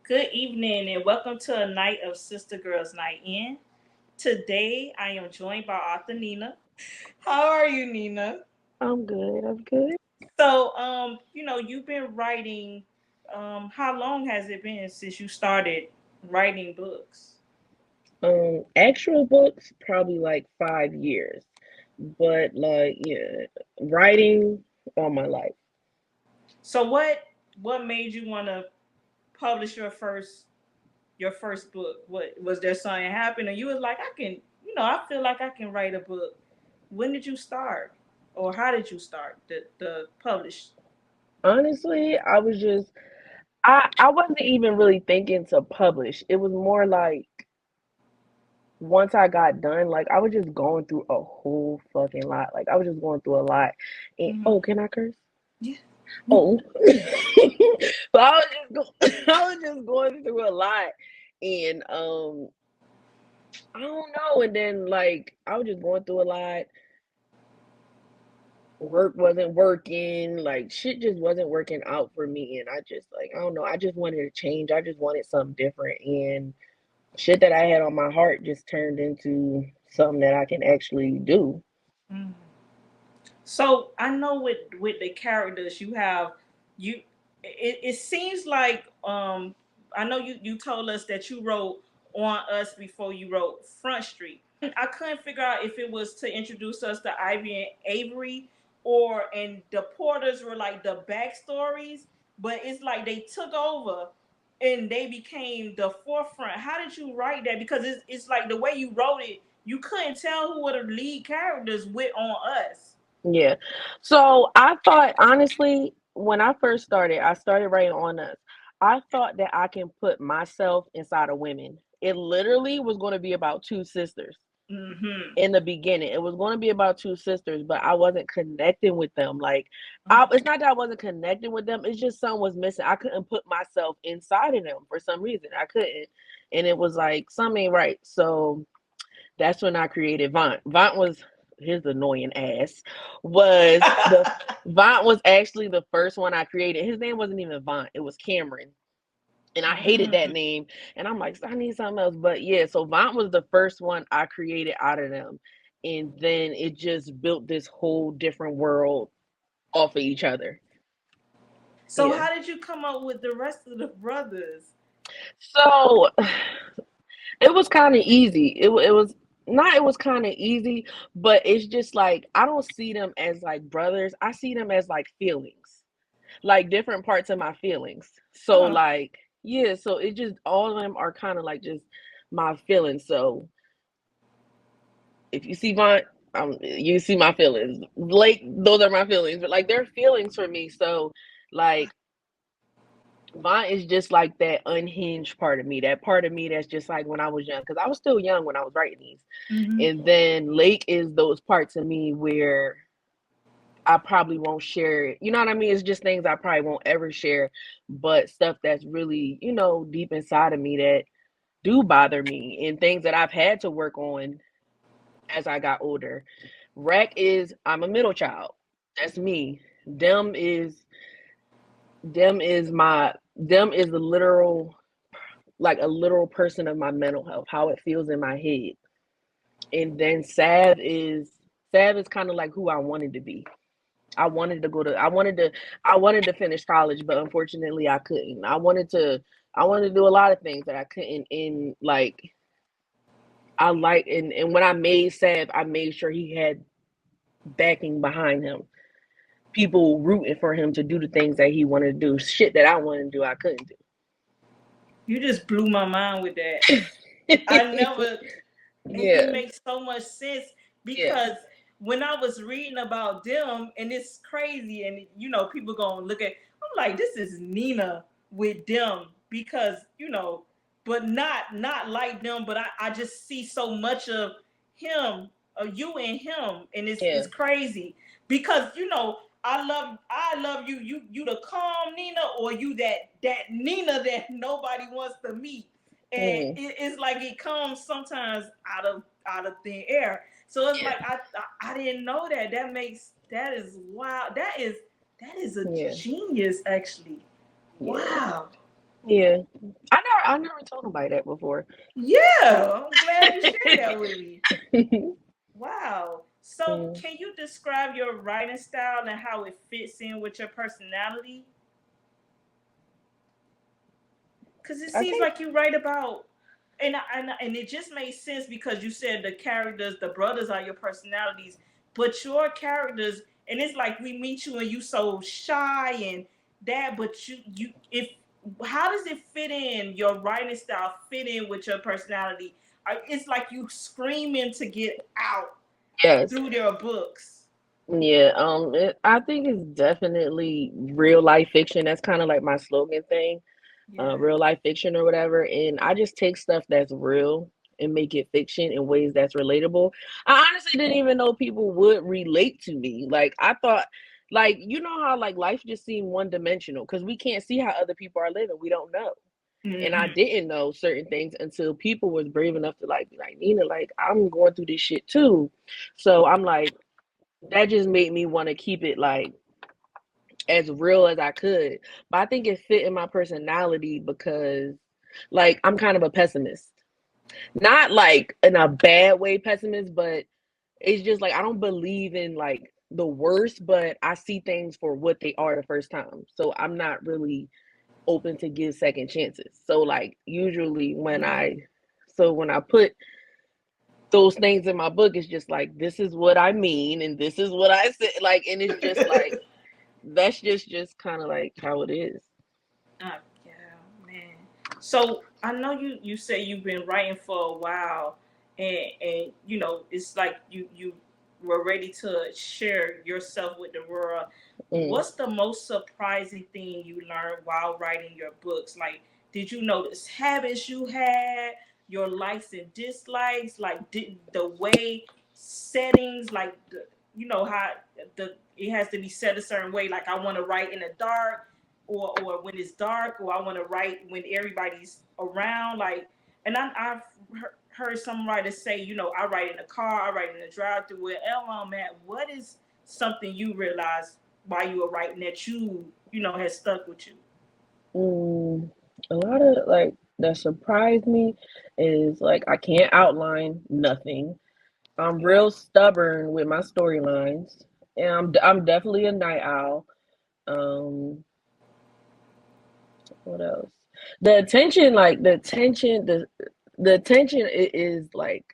Good evening and welcome to a night of Sistah Girls Nite In. Today I am joined by author Nina. How are you, Nina? I'm good. I'm good. You've been writing. How long has it been since you started writing books? Actual books probably like 5 years, but like yeah, writing all my life. So what made you want to publish your first book? What was there something happened, or you was like, I feel like I can write a book. When did you start, or how did you start the publish? Honestly, I wasn't even really thinking to publish. It was more like once I got done, like I was just going through a whole fucking lot. Like I was just going through a lot. And Mm-hmm. oh, can I curse? Yeah. Oh, but I was just going through a lot, and I don't know. And then like I was just going through a lot. Work wasn't working. Like shit just wasn't working out for me. And I just like I don't know. I just wanted to change. I just wanted something different. And shit that I had on my heart just turned into something that I can actually do. Mm. So I know with the characters you have, you it seems like I know you told us that you wrote On Us before you wrote Front Street. I couldn't figure out if it was to introduce us to Ivy and Avery, and the Porters were like the backstories, but it's like they took over and they became the forefront. How did you write that? Because it's like the way you wrote it, you couldn't tell who were the lead characters with On Us. Yeah. So I thought honestly, when I first started, I started writing on us. I thought that I can put myself inside of women. It literally was going to be about two sisters Mm-hmm. in the beginning. It was going to be about two sisters, but I wasn't connecting with them. Like, it's not that I wasn't connecting with them. It's just something was missing. I couldn't put myself inside of them for some reason. I couldn't, and it was like something ain't right. So that's when I created Vaunt. Vaunt was his annoying ass. Was the Vaunt was actually the first one I created. His name wasn't even Vaunt. It was Cameron, and I hated that Mm. name. And I'm like, I need something else. But yeah, so Vaunt was the first one I created out of them. And then it just built this whole different world off of each other. So Yeah. how did you come up with the rest of the brothers? So it was kind of easy. It was not, it was kind of easy, but it's just like I don't see them as like brothers. I see them as like feelings, like different parts of my feelings. So Oh, like, yeah, so it just all of them are kind of like just my feelings. So if you see my you see my feelings. Like those are my feelings, but like they're feelings for me. So like mine is just like that unhinged part of me, that part of me that's just like when I was young, because I was still young when I was writing these. mm-hmm. And then Lake is those parts of me where I probably won't share it. You know what I mean? It's just things I probably won't ever share, but stuff that's really, deep inside of me that do bother me and things that I've had to work on as I got older. Rack is I'm a middle child. That's me. Them is them is the literal, like a literal person of my mental health, how it feels in my head. And then Sav is kind of like who I wanted to be. I wanted to go to I wanted to finish college, but unfortunately I couldn't. I wanted to do a lot of things that I couldn't. In like and when I made Sav, I made sure he had backing behind him. People rooting for him to do the things that he wanted to do. Shit that I wanted to do, I couldn't You just blew my mind with that. I do. never. It Yeah, makes so much sense yeah, because when I was reading about them, and it's crazy, and people gonna look at. I'm like, this is Nina with them because but not like them. But I just see so much of him, of you and him, and it's yeah. crazy because I love you. You the calm Nina, or you that Nina that nobody wants to meet, and Mm, it's like it comes sometimes out of thin air. So it's yeah, like I didn't know that. That is wow. That is a yeah, genius actually. yeah. Wow. Yeah. I never told nobody that before. Yeah, I'm glad you shared that with me. Wow. So, Mm. can you describe your writing style and how it fits in with your personality? Because it I seems think like you write about, and it just made sense because you said the characters, the brothers are your personalities, but your characters, and it's like we meet you and you so shy and that, but you if how does it fit in your writing style fit in with your personality? It's like you screaming to get out yes. through their books. Yeah, I think it's definitely real life fiction. That's kind of like my slogan thing, Yeah. real life fiction or whatever. And I just take stuff that's real and make it fiction in ways that's relatable. I honestly didn't even know people would relate to me. Like I thought, like you know how like life just seemed one dimensional because we can't see how other people are living. We don't know. And I Mm-hmm. didn't know certain things until people was brave enough to like be like, Nina, like I'm going through this shit too. So I'm like, that just made me want to keep it like as real as I could. But I think it fit in my personality because like I'm kind of a pessimist. Not like in a bad way pessimist, but it's just like I don't believe in like the worst, but I see things for what they are the first time. So I'm not really open to give second chances. So like usually Yeah. when I put those things in my book, it's just like this is what I mean and this is what I said, like, and it's just like that's just kind of like how it is. Yeah, man. So I know you say you've been writing for a while, and it's like you were ready to share yourself with the world. Mm. What's the most surprising thing you learned while writing your books? Like, did you notice habits you had, your likes and dislikes, like did the way settings, like how it has to be set a certain way. Like I want to write in the dark or when it's dark, or I want to write when everybody's around. Like, and I've heard some writers say, I write in the car, I write in the drive-through, wherever I'm at. What is something you realized while you were writing that has stuck with you? Mm. A lot of like that surprised me is like I can't outline nothing. I'm Okay. real stubborn with my storylines, and I'm definitely a night owl. Um, what else? The attention is like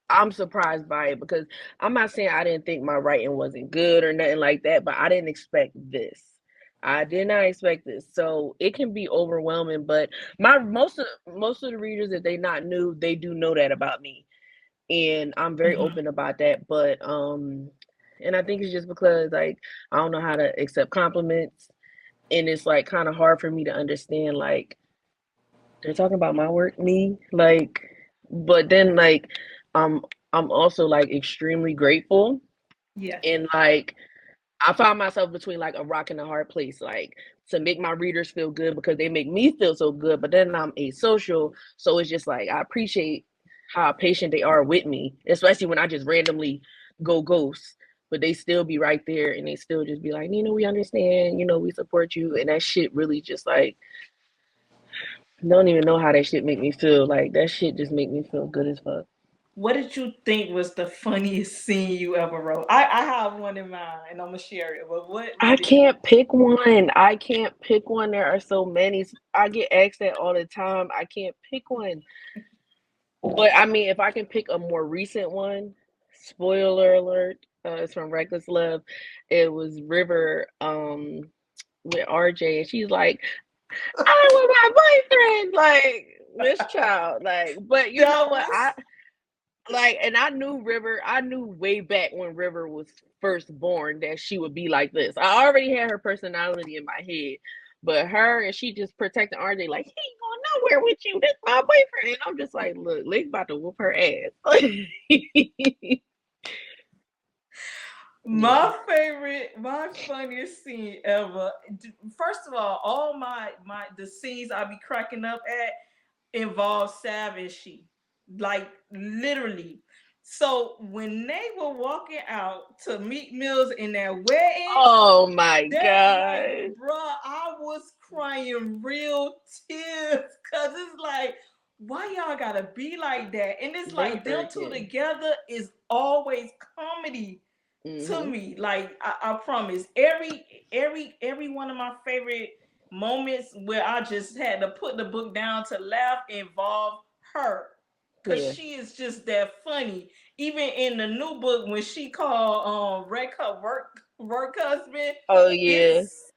I'm surprised by it because I'm not saying I didn't think my writing wasn't good or nothing like that, but I didn't expect this. I did not expect this, so it can be overwhelming. But my most of the readers, if they not new, they do know that about me, and I'm very Mm-hmm. open about that. But and I think it's just because like I don't know how to accept compliments, and it's like kind of hard for me to understand like they're talking about my work, me, like, but then like um I'm also like extremely grateful, Yeah. and like I found myself between like a rock and a hard place, like to make my readers feel good because they make me feel so good, but then I'm asocial, so it's just like I appreciate how patient they are with me, especially when I just randomly go ghost, but they still be right there and they still just be like, we understand, we support you, and that shit really just like don't even know how that shit make me feel. Like that shit just make me feel good as fuck. What did you think was the funniest scene you ever wrote? I have one in mind, and I'm gonna share it. But what I did you? can't pick one. I can't pick one. There are so many. I get asked that all the time. I can't pick one. But I mean, if I can pick a more recent one, spoiler alert, it's from Reckless Love. It was River with RJ, and she's like, I want my boyfriend, like this child, like. But you know That what? I was like, and I knew River. I knew way back when River was first born that she would be like this. I already had her personality in my head, but her and she just protecting RJ like he ain't going nowhere with you. That's my boyfriend. And I'm just like, look, Lick about to whoop her ass. Yeah. my funniest scene ever. First of all my the scenes I be cracking up at involve Sav and she, like literally. So when they were walking out to meet Mills in that wedding, Oh my that like, god. bruh, I was crying real tears because it's like, why y'all gotta be like that? And it's They like them two freaking. together is always comedy to Mhm. me. Like I promise, every one of my favorite moments where I just had to put the book down to laugh involve her. Cause Yeah. she is just that funny. Even in the new book, when she called Wreck her work husband, Oh yeah. it's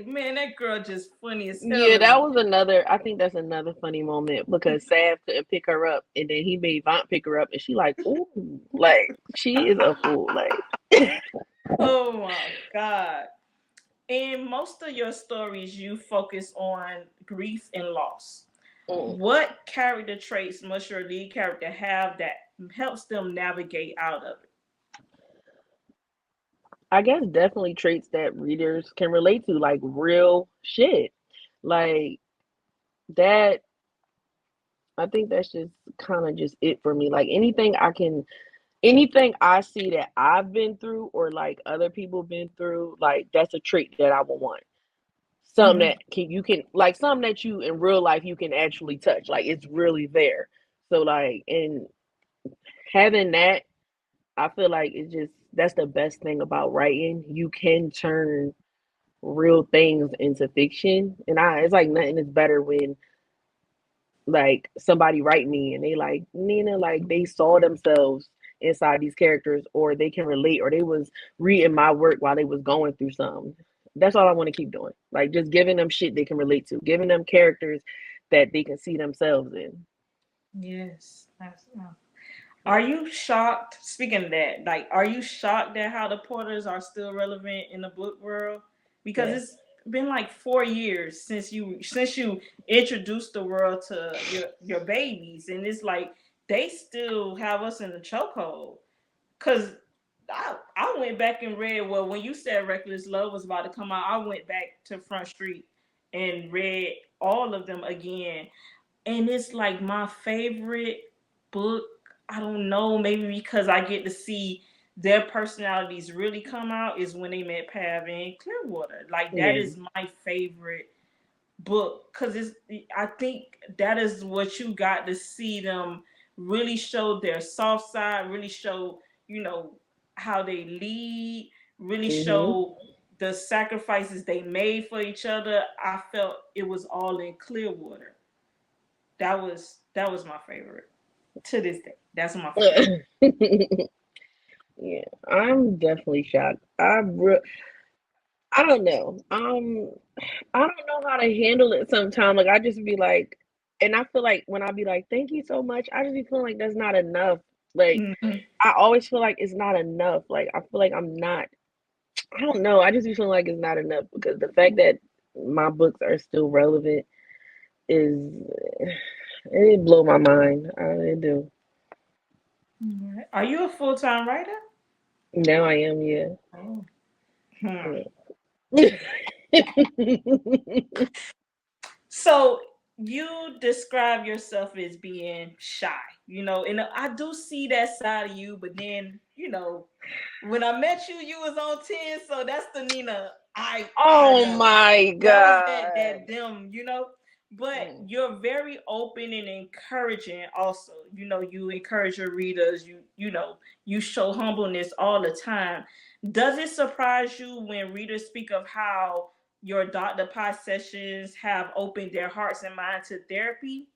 man, that girl just funny as hell Yeah, to that me. was another. I think that's another funny moment because Sav couldn't pick her up, and then he made Vaughn pick her up, and she like, ooh, like she is a fool, like. Oh my god. In most of your stories, you focus on grief and loss. Mm. What character traits must your lead character have that helps them navigate out of it? I guess definitely traits that readers can relate to, like real shit, like that. I think that's just kind of just it for me. Like anything I see that I've been through or like other people been through, like that's a trait that I would want. Something Mm-hmm. that you can like something that you in real life you can actually touch. Like it's really there. So like and having that, I feel like it's just that's the best thing about writing. You can turn real things into fiction. And I it's like nothing is better when like somebody write me and they like Nina, like they saw themselves inside these characters or they can relate or they was reading my work while they was going through something. That's all I want to keep doing. Like just giving them shit they can relate to, giving them characters that they can see themselves in. Yes. Are you shocked? Speaking of that, like, are you shocked at how the Porters are still relevant in the book world? Because Yes. it's been like 4 years since you introduced the world to your babies, and it's like they still have us in the chokehold. Cause I went back and read, well, when you said Reckless Love was about to come out, I went back to Front Street and read all of them again, and it's like my favorite book. I don't know, maybe because I get to see their personalities really come out is when they met Pav and Clearwater. Like that Yeah. is my favorite book because it's. I think that is what you got to see them really show their soft side, really show how they lead, really Mhm. show the sacrifices they made for each other. I felt it was all in Clearwater. That was my favorite to this day. That's my favorite. Yeah, I'm definitely shocked. I don't know. I don't know how to handle it sometimes. Like I just be like, and I feel like when I be like, thank you so much, I just be feeling like that's not enough. Like Mm-hmm. I always feel like it's not enough. Like I feel like I'm not. I don't know. I just be feeling like it's not enough because the fact that my books are still relevant is it blow my mind. I really do. Are you a full time writer? Now I am, yeah. Oh. Hmm. Yeah. So you describe yourself as being shy, and I do see that side of you, but then, when I met you, you was on 10, so that's the Nina I Oh know. my That was that god. them. But Mm, you're very open and encouraging also. You encourage your readers, you show humbleness all the time. Does it surprise you when readers speak of how your Dr. Pie sessions have opened their hearts and minds to therapy?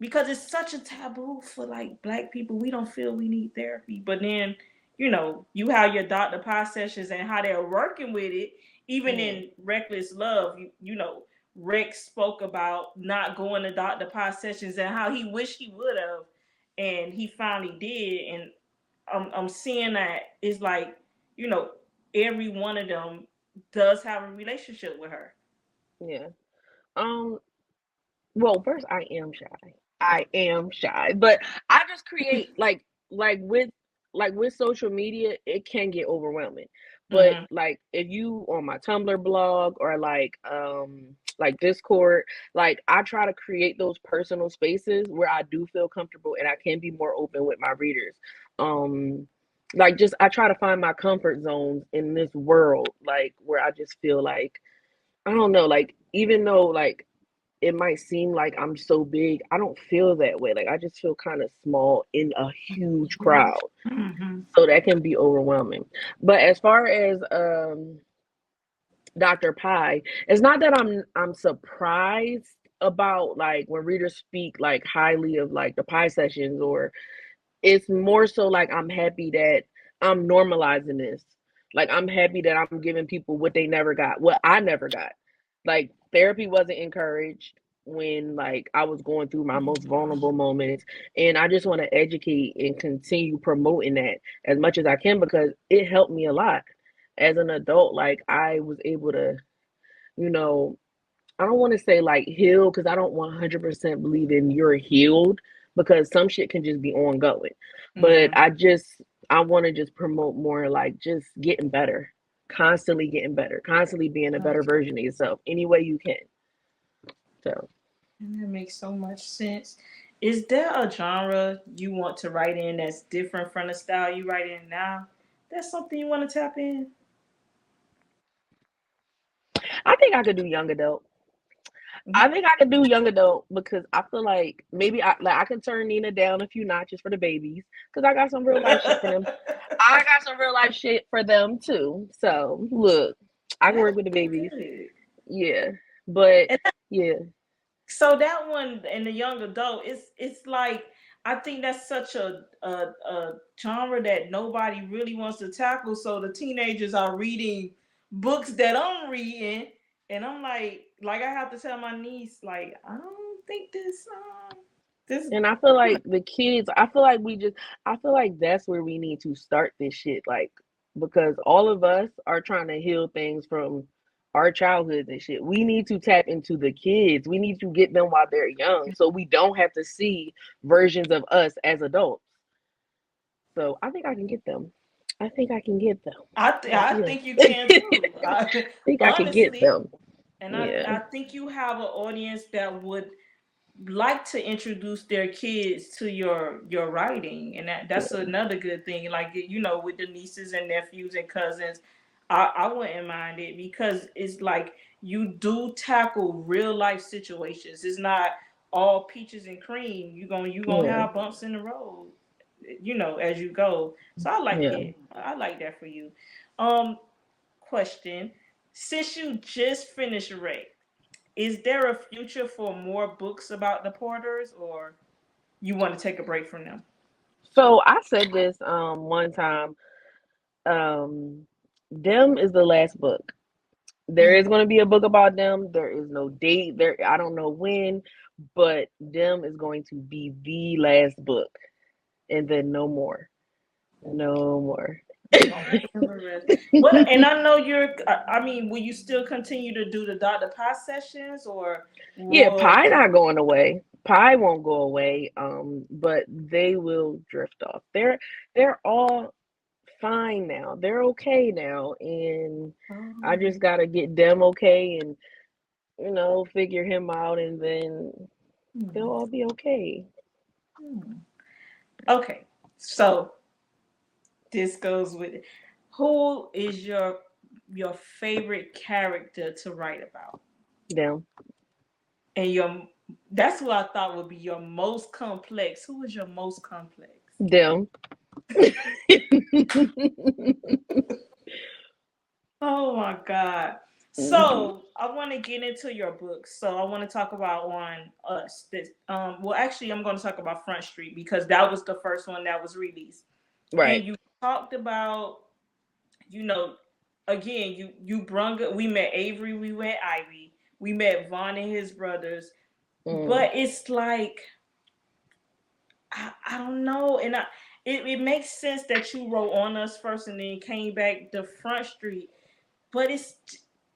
Because it's such a taboo for like black people. We don't feel we need therapy. But then, you have your Dr. Pie sessions and how they're working with it. Even mm, in Reckless Love, Rick spoke about not going to Dr. Pie sessions and how he wished he would have. And he finally did. And I'm seeing that it's like, you know, every one of them does have a relationship with her. yeah. Um, well, first I am shy. I am shy, but I just create like with with social media, it can get overwhelming. But Mm-hmm. like if you on my Tumblr blog or like Discord. Like I try to create those personal spaces where I do feel comfortable and I can be more open with my readers. Um like just I try to find my comfort zones in this world, like where I just feel like I don't know, like even though like it might seem like I'm so big, I don't feel that way. Like I just feel kind of small in a huge crowd. Mm-hmm. So that can be overwhelming. But as far as Dr. Pie, it's not that I'm surprised about like when readers speak like highly of like the pie sessions, or it's more so like I'm happy that I'm normalizing this. Like I'm happy that I'm giving people what they never got, what I never got. Like therapy wasn't encouraged when like I was going through my most vulnerable moments, and I just want to educate and continue promoting that as much as I can because it helped me a lot as an adult. Like I was able to, you know, I don't want to say like heal because I don't 100% believe in you're healed because some shit can just be ongoing. But Yeah. I want to just promote more like just getting better, constantly being a better Okay. version of yourself any way you can. So And that makes so much sense. Is there a genre you want to write in that's different from the style you write in now? That's something you want to tap in? I think I could do young adult. I think I could do young adult because I feel like maybe I can turn Nina down a few notches for the babies because I got some real life shit for them. I got some real life shit for them too. So look, I can work That's with the babies. good. Yeah, but And yeah, so that one and the young adult, it's like I think that's such a genre that nobody really wants to tackle. So the teenagers are reading books that I'm reading, and I'm like I have to tell my niece like I don't think this and I feel like the kids. I feel like that's where we need to start this shit. Like because all of us are trying to heal things from our childhoods and shit. We need to tap into the kids. We need to get them while they're young, so we don't have to see versions of us as adults. So I think I can get them. I think I can get them. I Yeah. think you I can too. think I can get Honestly, them. and Yeah. I think you have an audience that would like to introduce their kids to your writing, and that's Yeah. another good thing, like with the nieces and nephews and cousins. I wouldn't mind it because it's like you do tackle real life situations. It's not all peaches and cream. You gonna Yeah. have bumps in the road, as you go. So I like Yeah. it. I like that for you. um Question: since you just finished Ray, is there a future for more books about the Porters, or you want to take a break from them? So I said this one time. Um Them is the last book. There is Mm. going to be a book about them. There is no date there. I don't know when, but them is going to be the last book, and then no more, no more. No, never rest. What? And I know you're. I mean, will you still continue to do the Dr. Pie sessions, or Yeah, will? pie not going away. Pie won't go away. But they will drift off. They're all fine now. They're okay now, and I Oh, just gotta get them okay, and figure him out, and then they'll hmm, all be okay. hmm. Okay. So this goes with it. Who is your favorite character to write about? Them, And your that's what I thought would be your most complex. Who is your most complex? them. Oh my God. Mhm. So I want to get into your books. So I want to talk about On Us. This well actually I'm going to talk about Front Street because that was the first one that was released. And Right. you talked about, you know, again, you brung it, we met Avery, we met Ivy, we met Vaughn and his brothers. Mm. But it's like I don't know. And it makes sense that you wrote On Us first and then came back to Front Street. But it's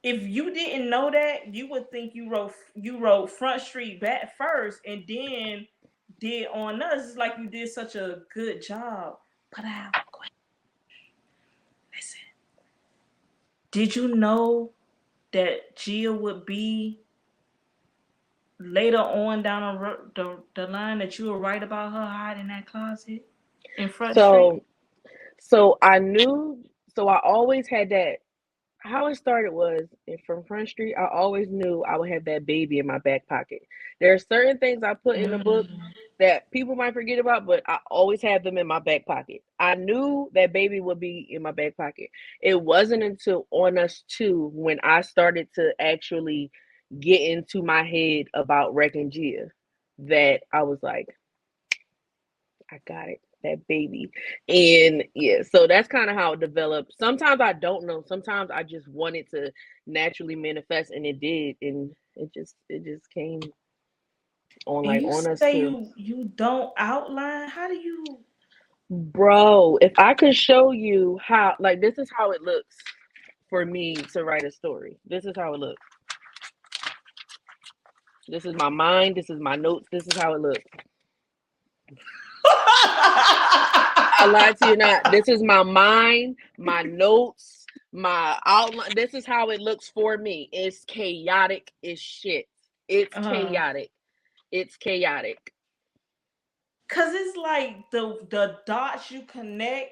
if you didn't know that, you would think you wrote Front Street back first and then did On Us. It's like you did such a good job. But I have a question. Listen, did you know that Gia would be? later on down the line that you were right about her hiding in that closet in Front Street? So I knew, so I always had that. How it started was from Front Street. I always knew I would have that baby in my back pocket. There are certain things I put in the book Mm. that people might forget about, but I always have them in my back pocket. I knew that baby would be in my back pocket. It wasn't until On Us 2 when I started to actually get into my head about wrecking Gia that I was like, I got it. That baby. And yeah, so that's kind of how it developed. Sometimes I don't know. Sometimes I just wanted to naturally manifest and it did. And it just came on And like you On Us say too. you don't outline. How do you? Bro, if I could show you how, like, this is how it looks for me to write a story. This is how it looks. This is my mind. This is my notes. This is how it looks. I lied to you not. This is my mind, my notes, my outline. This is how it looks for me. It's chaotic as shit. It's uh, chaotic. It's chaotic. Cause it's like the dots you connect.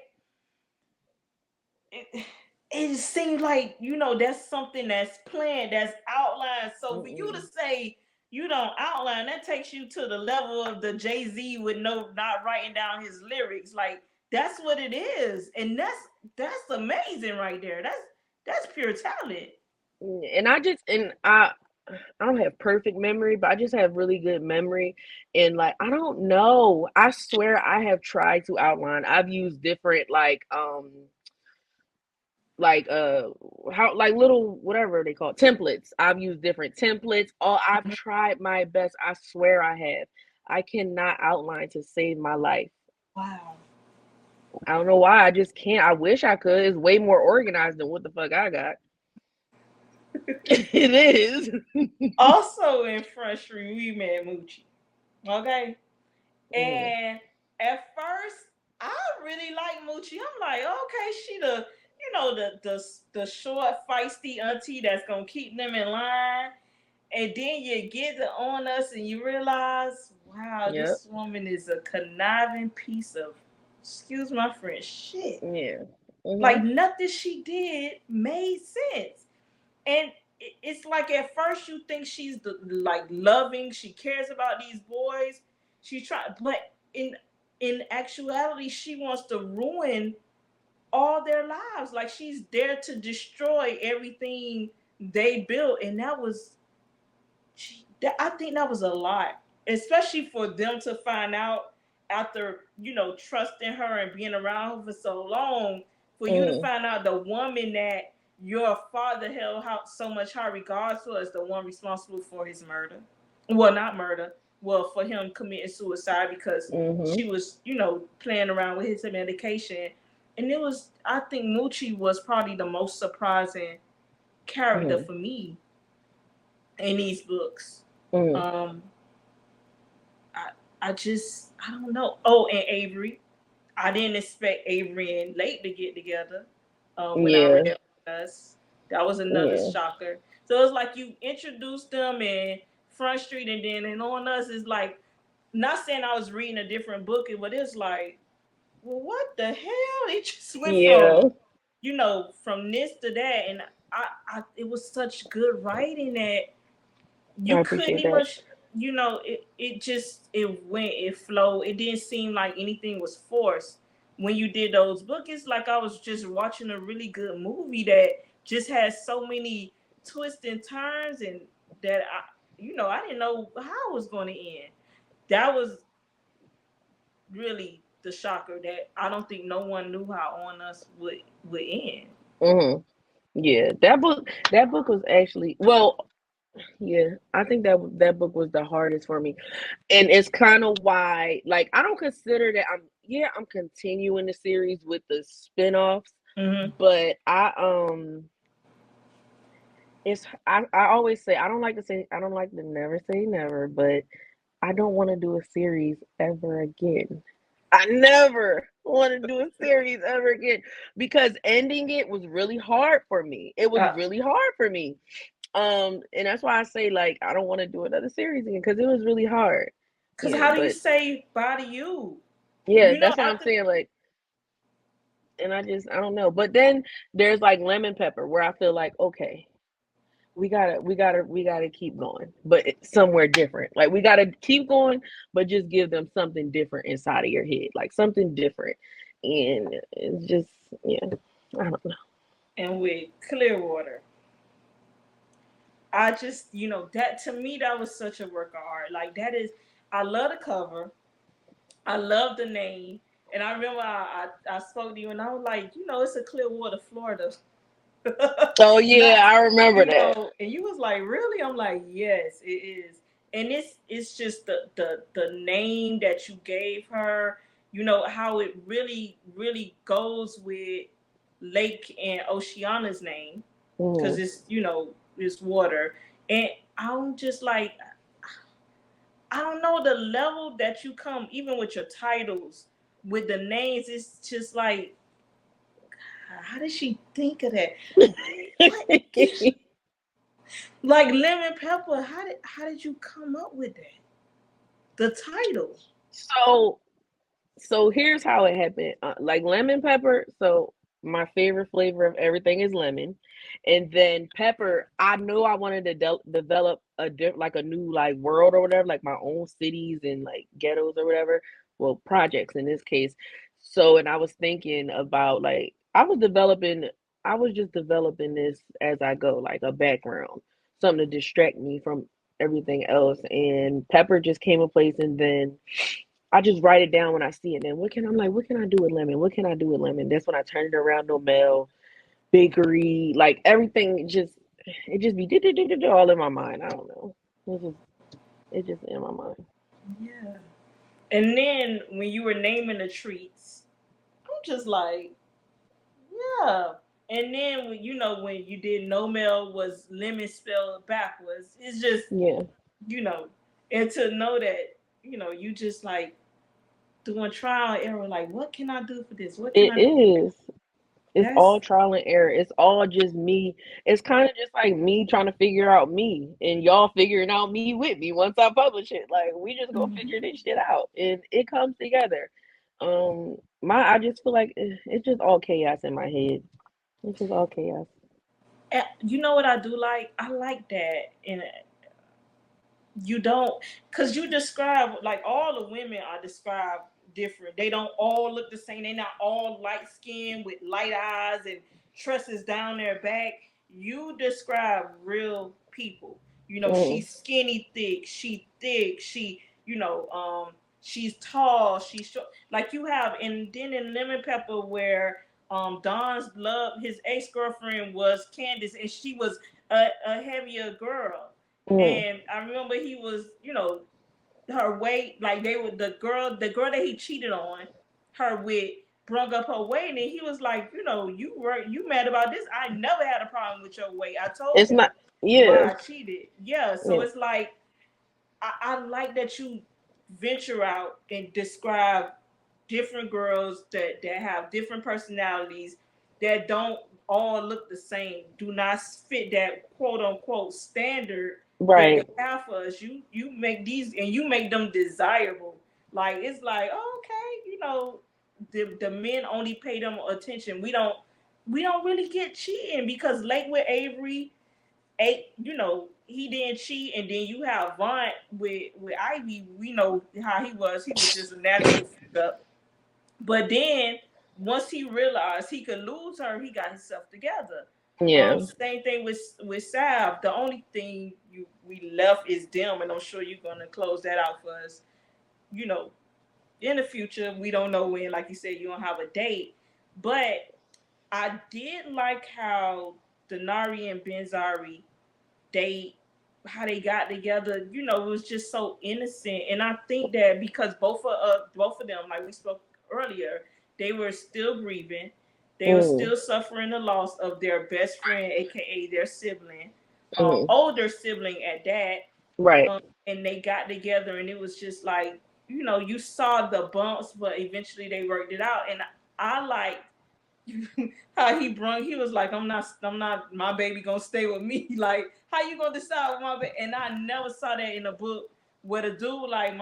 It, it seems like that's something that's planned, that's outlined. So for you to Mm-mm. say you don't outline, that takes you to the level of the Jay-Z with no not writing down his lyrics. Like that's what it is, and that's amazing right there. That's pure talent. And I don't have perfect memory, but I just have really good memory. And like I don't know. I swear I have tried to outline. I've used different like how like little whatever they call it, templates. I've used different templates. All I've tried my best. I swear I have. I cannot outline to save my life. Wow. I don't know why. I just can't. I wish I could. It's way more organized than what the fuck I got. It is. Also in Front Street, we met Moochie. Okay. Mm, And at first, I really like Moochie. I'm like, okay, she the short, feisty auntie that's gonna keep them in line. And then you get it On Us, and you realize, wow, yep. this woman is a conniving piece of, excuse my French, shit. Yeah. Mhm. Like nothing she did made sense. And it's like at first you think she's like loving, she cares about these boys, she try, but in actuality, she wants to ruin all their lives. Like she's there to destroy everything they built, and I think that was a lot, especially for them to find out after trusting her and being around her for so long. For you to Mm. find out the woman that your father held so much high regard for is the one responsible for his murder. Well, not murder. Well, for him committing suicide because Mhm. she was, playing around with his medication. And it was, I think Moochie was probably the most surprising character Mhm. for me in these books. Mhm. Um, I I don't know. Oh, and Avery. I didn't expect Avery and Lake to get together. When I Yeah. read us, that was another Yeah. shocker. So it's like you introduced them in Front Street, and then and On Us is like, not saying I was reading a different book, but it's like, well, what the hell? It just went from Yeah. from this to that, and it was such good writing that I you couldn't appreciate even that. it just it went, it flowed. It didn't seem like anything was forced when you did those books. It's like I was just watching a really good movie that just has so many twists and turns, and that I didn't know how it was going to end. That was really the shocker, that I don't think no one knew how On Us would end. Mhm. Yeah. That book was actually, well, yeah. I think that book was the hardest for me. And it's kind of why, like, I don't consider that I'm continuing the series with the spin-offs, Mm-hmm. but I always say I don't like to never say never, but I don't want to do a series ever again. I never want to do a series ever again because ending it was really hard for me. It was Uh, really hard for me. And that's why I say like I don't want to do another series again because it was really hard. Cause Yeah, how do you but say bye to you? yeah, You know, that's what I'm after saying. Like, and I don't know. But then there's like lemon pepper where I feel like okay, we gotta keep going, but it's somewhere different. Like we gotta keep going, but just give them something different inside of your head, like something different. And it's just yeah, I don't know. and with Clearwater, I just that to me that was such a work of art. Like that is, I love the cover. I love the name. And I remember I spoke to you and I was like, it's a Clearwater, Florida. Oh Not, yeah, I remember that. and you was like, really? I'm like, yes, it is. And it's just the name that you gave her, how it really, really goes with Lake and Oceana's name. Because Mm. it's water. And I'm just like, I don't know the level that you come, even with your titles, with the names. It's just like, how did she think of that? What? Like lemon pepper? How did you come up with that? The title. so So here's how it happened. Like lemon pepper. So my favorite flavor of everything is lemon, and then pepper. I know I wanted to develop like a new like world or whatever, like my own cities and like ghettos or whatever. Well, projects in this case. So, and I was thinking about like I was just developing this as I go, like a background, something to distract me from everything else. And pepper just came in place, and then I just write it down when I see it. And what can I do with lemon? What can I do with lemon? That's when I turn it around to Mel, bakery, like everything it just be all in my mind. I don't know. It's just in my mind. Yeah. And then when you were naming the treats, I'm just like, yeah. And then when you did no mail was lemon spelled backwards. It's just Yeah. you know, and to know that you just like doing trial and error. Like, what can I do for this? What can It I do? is. It's That's all trial and error. It's all just me. It's kind of just like me trying to figure out me and y'all figuring out me with me once I publish it. Like we just gonna figure this shit out and it comes together. I just feel like it's just all chaos in my head. It's just all chaos. you know what I do like. I like that, and you don't, because you describe like all the women are described different. They don't all look the same. They're not all light skinned with light eyes and tresses down their back. You describe real people. Mm, She's skinny thick, she thick, she's tall, she's short. Like you have, and then in Lemon Pepper where Don's love, his ex-girlfriend was Candace, and she was a heavier girl. mm, And I remember he was, her weight, like they were the girl that he cheated on her with brung up her weight, and he was like, you mad about this? I never had a problem with your weight. I told it's you not. Yeah, why I cheated. Yeah, so yeah, it's like I like that you venture out and describe different girls that have different personalities that don't all look the same, do not fit that quote unquote standard that they right. have for us. You make these and you make them desirable. Like it's like, oh, okay, the men only pay them attention. We don't really get cheating because Lake with Avery he didn't cheat, and then you have Vaughn with Ivy. We know how he was. He was just a natural fuck up. But then once he realized he could lose her, he got himself together. Yeah, Same thing with Sav. The only thing we left is them, and I'm sure you're gonna close that out for us. You know, in the future, we don't know when. Like you said, you don't have a date, but I did like how Denari and Benzari they how they got together, it was just so innocent. And I think that because both of them, like we spoke earlier, they were still grieving. They were mm, still suffering the loss of their best friend, aka their sibling, mm, older sibling at that. right. And they got together, and it was just like, you saw the bumps, but eventually they worked it out. And I like how he was like, I'm not, my baby gonna stay with me. Like, how you gonna decide with my baby? And I never saw that in a book where the dude like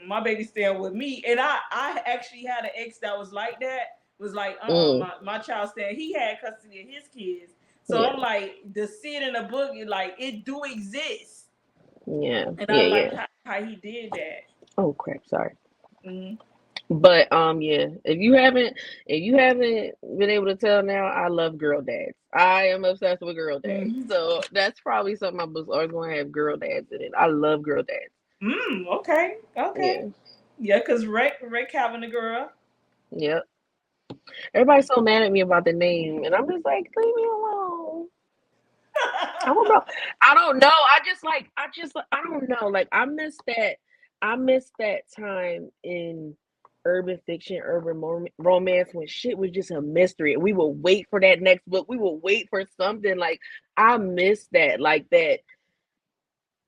my baby staying with me. And I actually had an ex that was like that. Was like, Mm, my child staying. He had custody of his kids. So yeah, I'm like, to see it in a book, like it do exist. yeah, And I yeah, like yeah. how he did that. Oh crap, sorry. Mm-hmm. But yeah, if you haven't been able to tell now, I love girl dads. I am obsessed with girl dads. Mm-hmm. So that's probably something my books are going to have girl dads in it. I love girl dads. Okay. Okay. Yeah, Yeah, cause Rick having a girl. yep. Everybody's so mad at me about the name, and I'm just like, leave me alone. I don't know. I don't know. I don't know. Like I miss that time in urban fiction, romance when shit was just a mystery. And we will wait for that next book. We will wait for something. Like I miss that. Like that.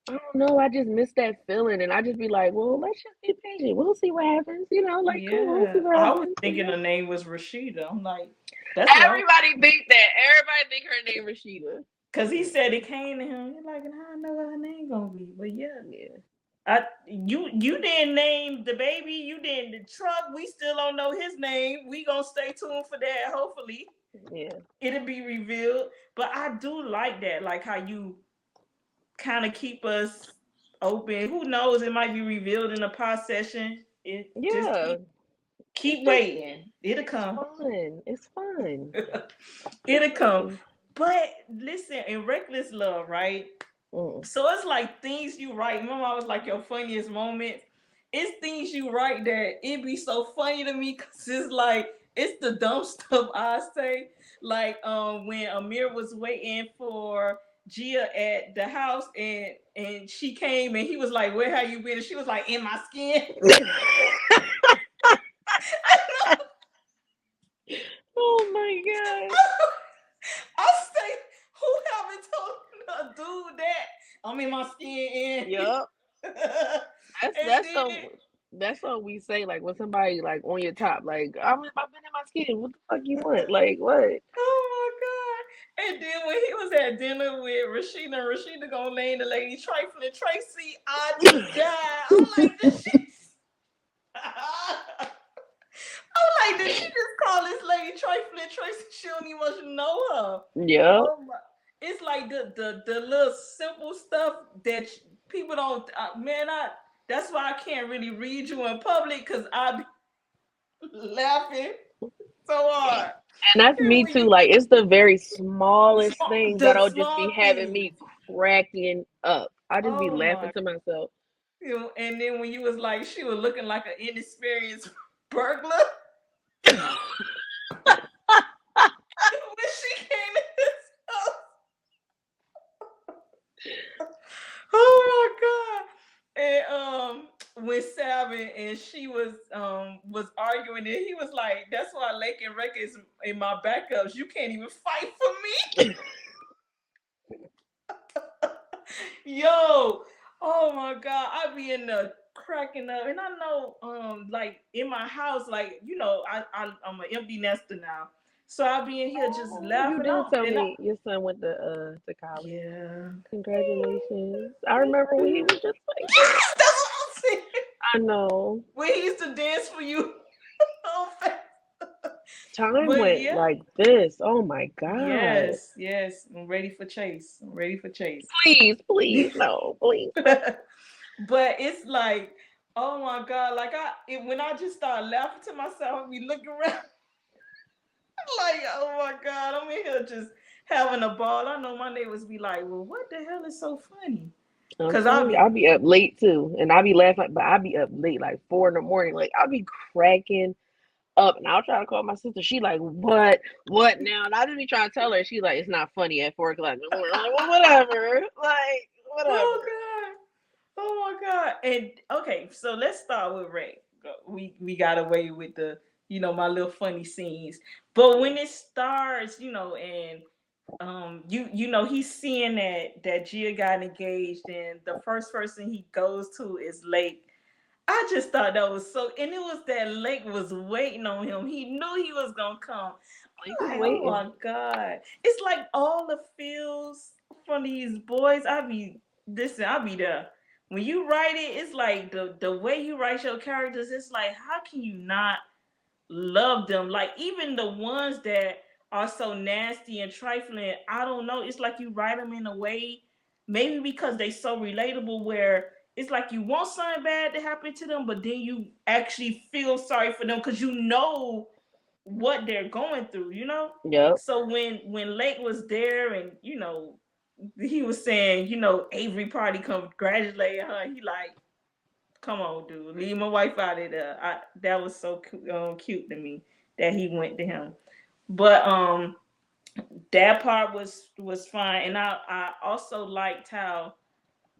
I don't know. I just miss that feeling, and I just be like, well, let's just be patient. We'll see what happens. Like, come on, we'll see Yeah, what I was happens. thinking her name was Rashida. I'm like, that's what I was. Everybody think that. Everybody think her name Rashida. Cause he said Mm-mm. it came to him. You're like, and how I know what her name gonna be? But yeah, Yeah. you didn't name the baby. You didn't the truck. We still don't know his name. We gonna stay tuned for that. Hopefully, Yeah. it'll be revealed. But I do like that, like how you kind of keep us open. Who knows? It might be revealed in a pod session. It just Yeah. It's keep just waiting. It'll it's come. fun. It's fun. It'll come. Really. But listen, in reckless love, right? Mm. So it's like things you write. Remember, I was like your funniest moment. It's things you write that it be so funny to me because it's like it's the dumb stuff I say. Like when Amir was waiting for Gia at the house and she came and he was like, "Where have you been?" And she was like, "In my skin." Oh my god. I say, who haven't told a dude that I'm in my skin and Yup. That's and that's then so that's what we say like when somebody like on your top like I've been in my skin. What the fuck you want? Like what? oh my god! And then when he was at dinner with Rashida, and Rashida gonna lay the lady trifling Tracy, I died. I'm like, this shit. I'm like, did she just call this lady trifling Tracy? She don't even much know her. Yup. Oh my! It's like the little simple stuff that people don't. Man, I that's why I can't really read you in public because I be laughing so hard. And that's And me when too. you Like it's the very smallest things the that'll just be small having things. me cracking up. I just be Oh laughing my! to myself. And then when you was like, she was looking like an inexperienced burglar when she came in his house. Oh my god! And when Savin and she was arguing, and he was like, "That's why Lake and Wreck is in my backups. You can't even fight for me." Yo, oh my god, I be in the cracking up, and I know, like in my house, like I'm an empty nester now, so I be in here just Oh, you laughing did out, tell and me your son went to college. yeah, Congratulations. I remember when he was just like yes, this. that's what I'm saying. I know. When he used to dance for you, oh, Time but went yeah, like this. Oh my God. yes, yes, I'm ready for Chase. I'm ready for Chase. Please, please, no, please no. But it's like, oh my god, like when I just start laughing to myself, I be looking around like, oh my god, I'm in here just having a ball. I know my neighbors be like, well, what the hell is so funny? I'm Cause I'll telling you, be I'll be up late too. And I'll be laughing, but I'll be up late, like 4 in the morning. Like I'll be cracking up and I'll try to call my sister. She like, what? What now? And I just be trying to tell her. She's like, it's not funny at 4 o'clock in the morning. I'm like, well, whatever. Like, oh whatever. god, oh my god. And okay, so let's start with Ray. We got away with the my little funny scenes, but Yeah. when it starts, and he's seeing that Gia got engaged, and the first person he goes to is Lake. I just thought that was so, and it was that Lake was waiting on him. He knew he was gonna come. Blake was Like, oh waiting. my god, it's like all the feels from these boys. I be there when you write it. It's like the way you write your characters. It's like, how can you not love them? Like, even the ones that are so nasty and trifling, I don't know. It's like you write them in a way, maybe because they so relatable, where it's like you want something bad to happen to them, but then you actually feel sorry for them because you know what they're going through, you know? Yep. So when Lake was there and, he was saying, Avery Party congratulating her, he like, come on, dude, leave my wife out of there. That was so cute to me that he went to him. But that part was fine. And I also liked how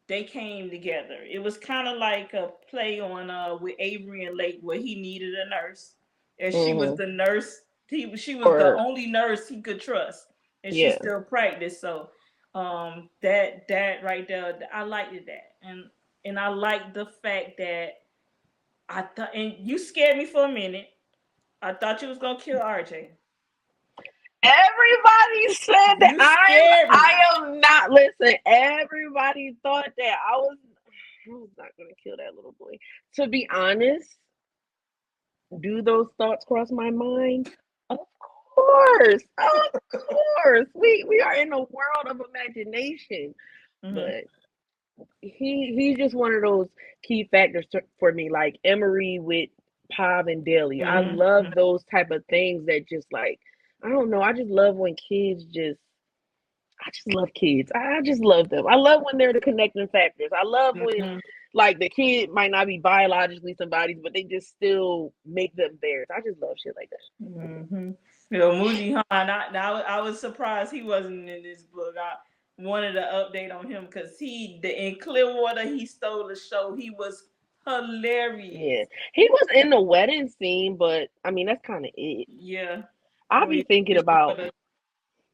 they came together. It was kind of like a play on with Avery and Lake, where he needed a nurse, and she was Mhm. the nurse. She was the Or only nurse he could trust, and she yeah. still practiced. So that right there, I liked that, and I liked the fact that I thought, and you scared me for a minute. I thought you was gonna kill RJ. Everybody said that You scared I me. am not listen. Everybody thought that I was not gonna kill that little boy. To be honest, do those thoughts cross my mind? Of course, of course. We are in a world of imagination, Mm-hmm. but he's just one of those key factors for me, like Emery with Pav and Daly. I Mm-hmm. love those type of things that just like I don't know. I just love when kids just. I just love kids. I just love them. I love when they're the connecting factors. I love when Mm-hmm. like the kid might not be biologically somebody's, but they just still make them theirs. I just love shit like that. Mm-hmm. You know, Muji Han. I was surprised he wasn't in this book. I wanted to update on him because in Clearwater he stole the show. He was Yeah, hilarious. he was in the wedding scene, but I mean that's kind of it. Yeah. I be We thinking we about showed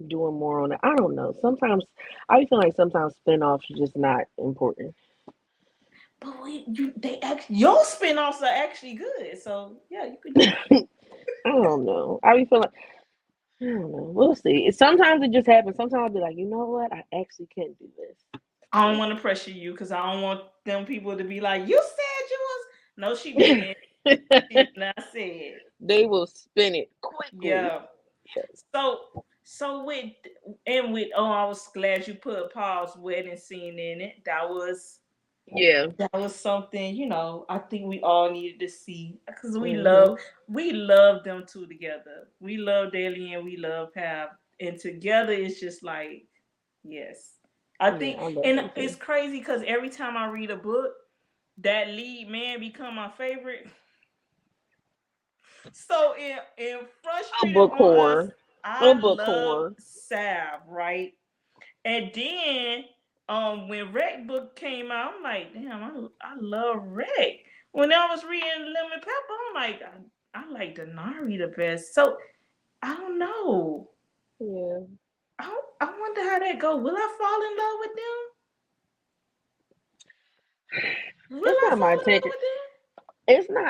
doing more on it. I don't know. Sometimes I be feeling like sometimes spinoffs are just not important. but your spinoffs are actually good. So yeah, you could do. I don't know. I be feeling. I don't know. We'll see. Sometimes it just happens. Sometimes I'll be like, you know what? I actually can't do this. I don't We'll want to pressure you because I don't want them people to be like, you said you was. No, she didn't. see. She did not say it. They will spin it quickly. Yeah. Yes. So so I was glad you put Paul's wedding scene in it. Yeah. That was something, I think we all needed to see because Hmm. we love them two together. We love Daly and we love Pav. And together it's just like, yes. I Yeah, think, I love and them it's too. crazy because every time I read a book, that lead man become my favorite. So in A frustrated book on us, horror. A I book love horror. Sav, right? And then when Rec book came out, I'm like, damn, I love Rec. When I was reading Lemon Pepper, I'm like, I like Denari the best. So I don't know. Yeah. I wonder how that go. Will I fall in love with them? Will It's I not my fall in love intention. with them?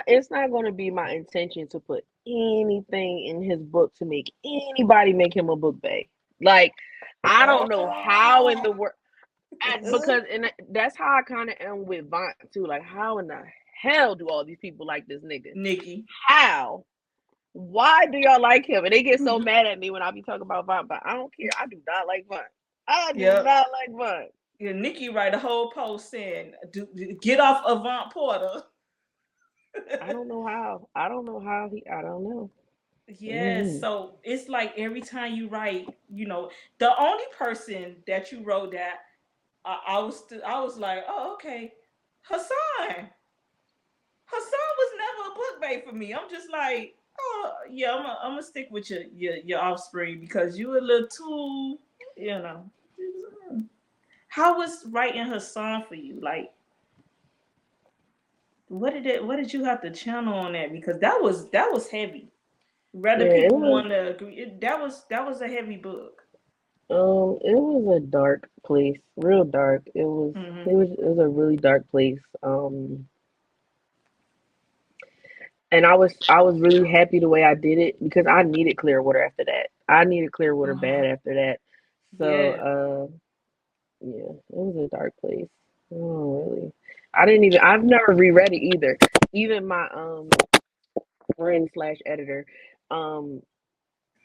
It's not going to be my intention to put anything in his book to make anybody make him a book bag. Like I don't know how in Oh, the world because and that's how I kind of am with Vont too. Like how in the hell do all these people like this nigga? Nikki. How? Why do y'all like him? And they get so mad at me when I be talking about Vont, but I don't care. I do not like Vont. I do Yep. not like Vont. Yeah, Nikki write a whole post saying, "Get off Avant Porter." I don't know how. I don't know how he. I don't know. Yes, Mm-hmm. so it's like every time you write, the only person that you wrote that I was like, oh, okay, Hassan. Hassan was never a book bait for me. I'm just like, oh yeah, I'm gonna stick with your offspring because you a little too, you know. How was writing Hassan for you? Like, what did you have to channel on that? Because that was heavy. Whether Yeah, it people was. want to agree, that was a heavy book. It was a dark place, real dark. It was. Hmm. It was. It was a really dark place. And I was really happy the way I did it because I needed Clearwater after that. I needed Clearwater bad after that. So Yeah. yeah, it was a dark place. Oh really? I didn't even I've never reread it either. Even my friend slash editor, um,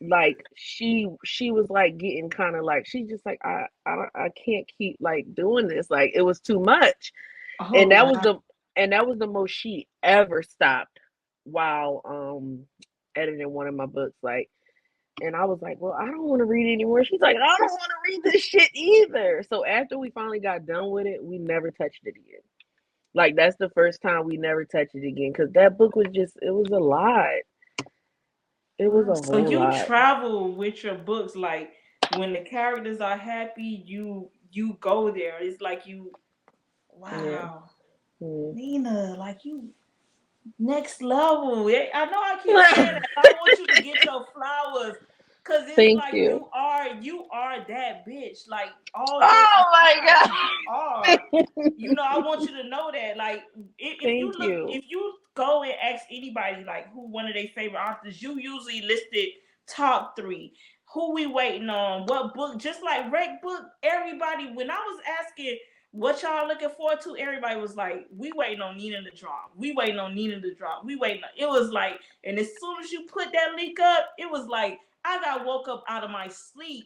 like she was like getting kind of like she's just like I can't keep like doing this, like it was too much. Oh and that was wow. the and that was the most she ever stopped while editing one of my books, like. And I was like, well, I don't want to read it anymore. She's like, I don't want to read this shit either. So after we finally got done with it, we never touched it again. Like that's the first time we never touched it again because that book was just it was a lot. It was Wow. a So whole you lot. travel with your books, like when the characters are happy, you go there. It's like you, Yeah. wow, Mm. Nina, like you next level. I know I keep saying that. I want you to get your flowers. Cause it's Thank like you. you are that bitch. Like all jokes Oh aside, my you god. are. You know, I want you to know that. Like Thank you. if you go and ask anybody like who one of their favorite authors, you usually listed top three. Who we waiting on? What book? Just like rec book, everybody. When I was asking what y'all looking forward to, everybody was like, we waiting on Nina to drop. We waiting on Nina to drop. We waiting on, it was like, and as soon as you put that link up, it was like I got woke up out of my sleep.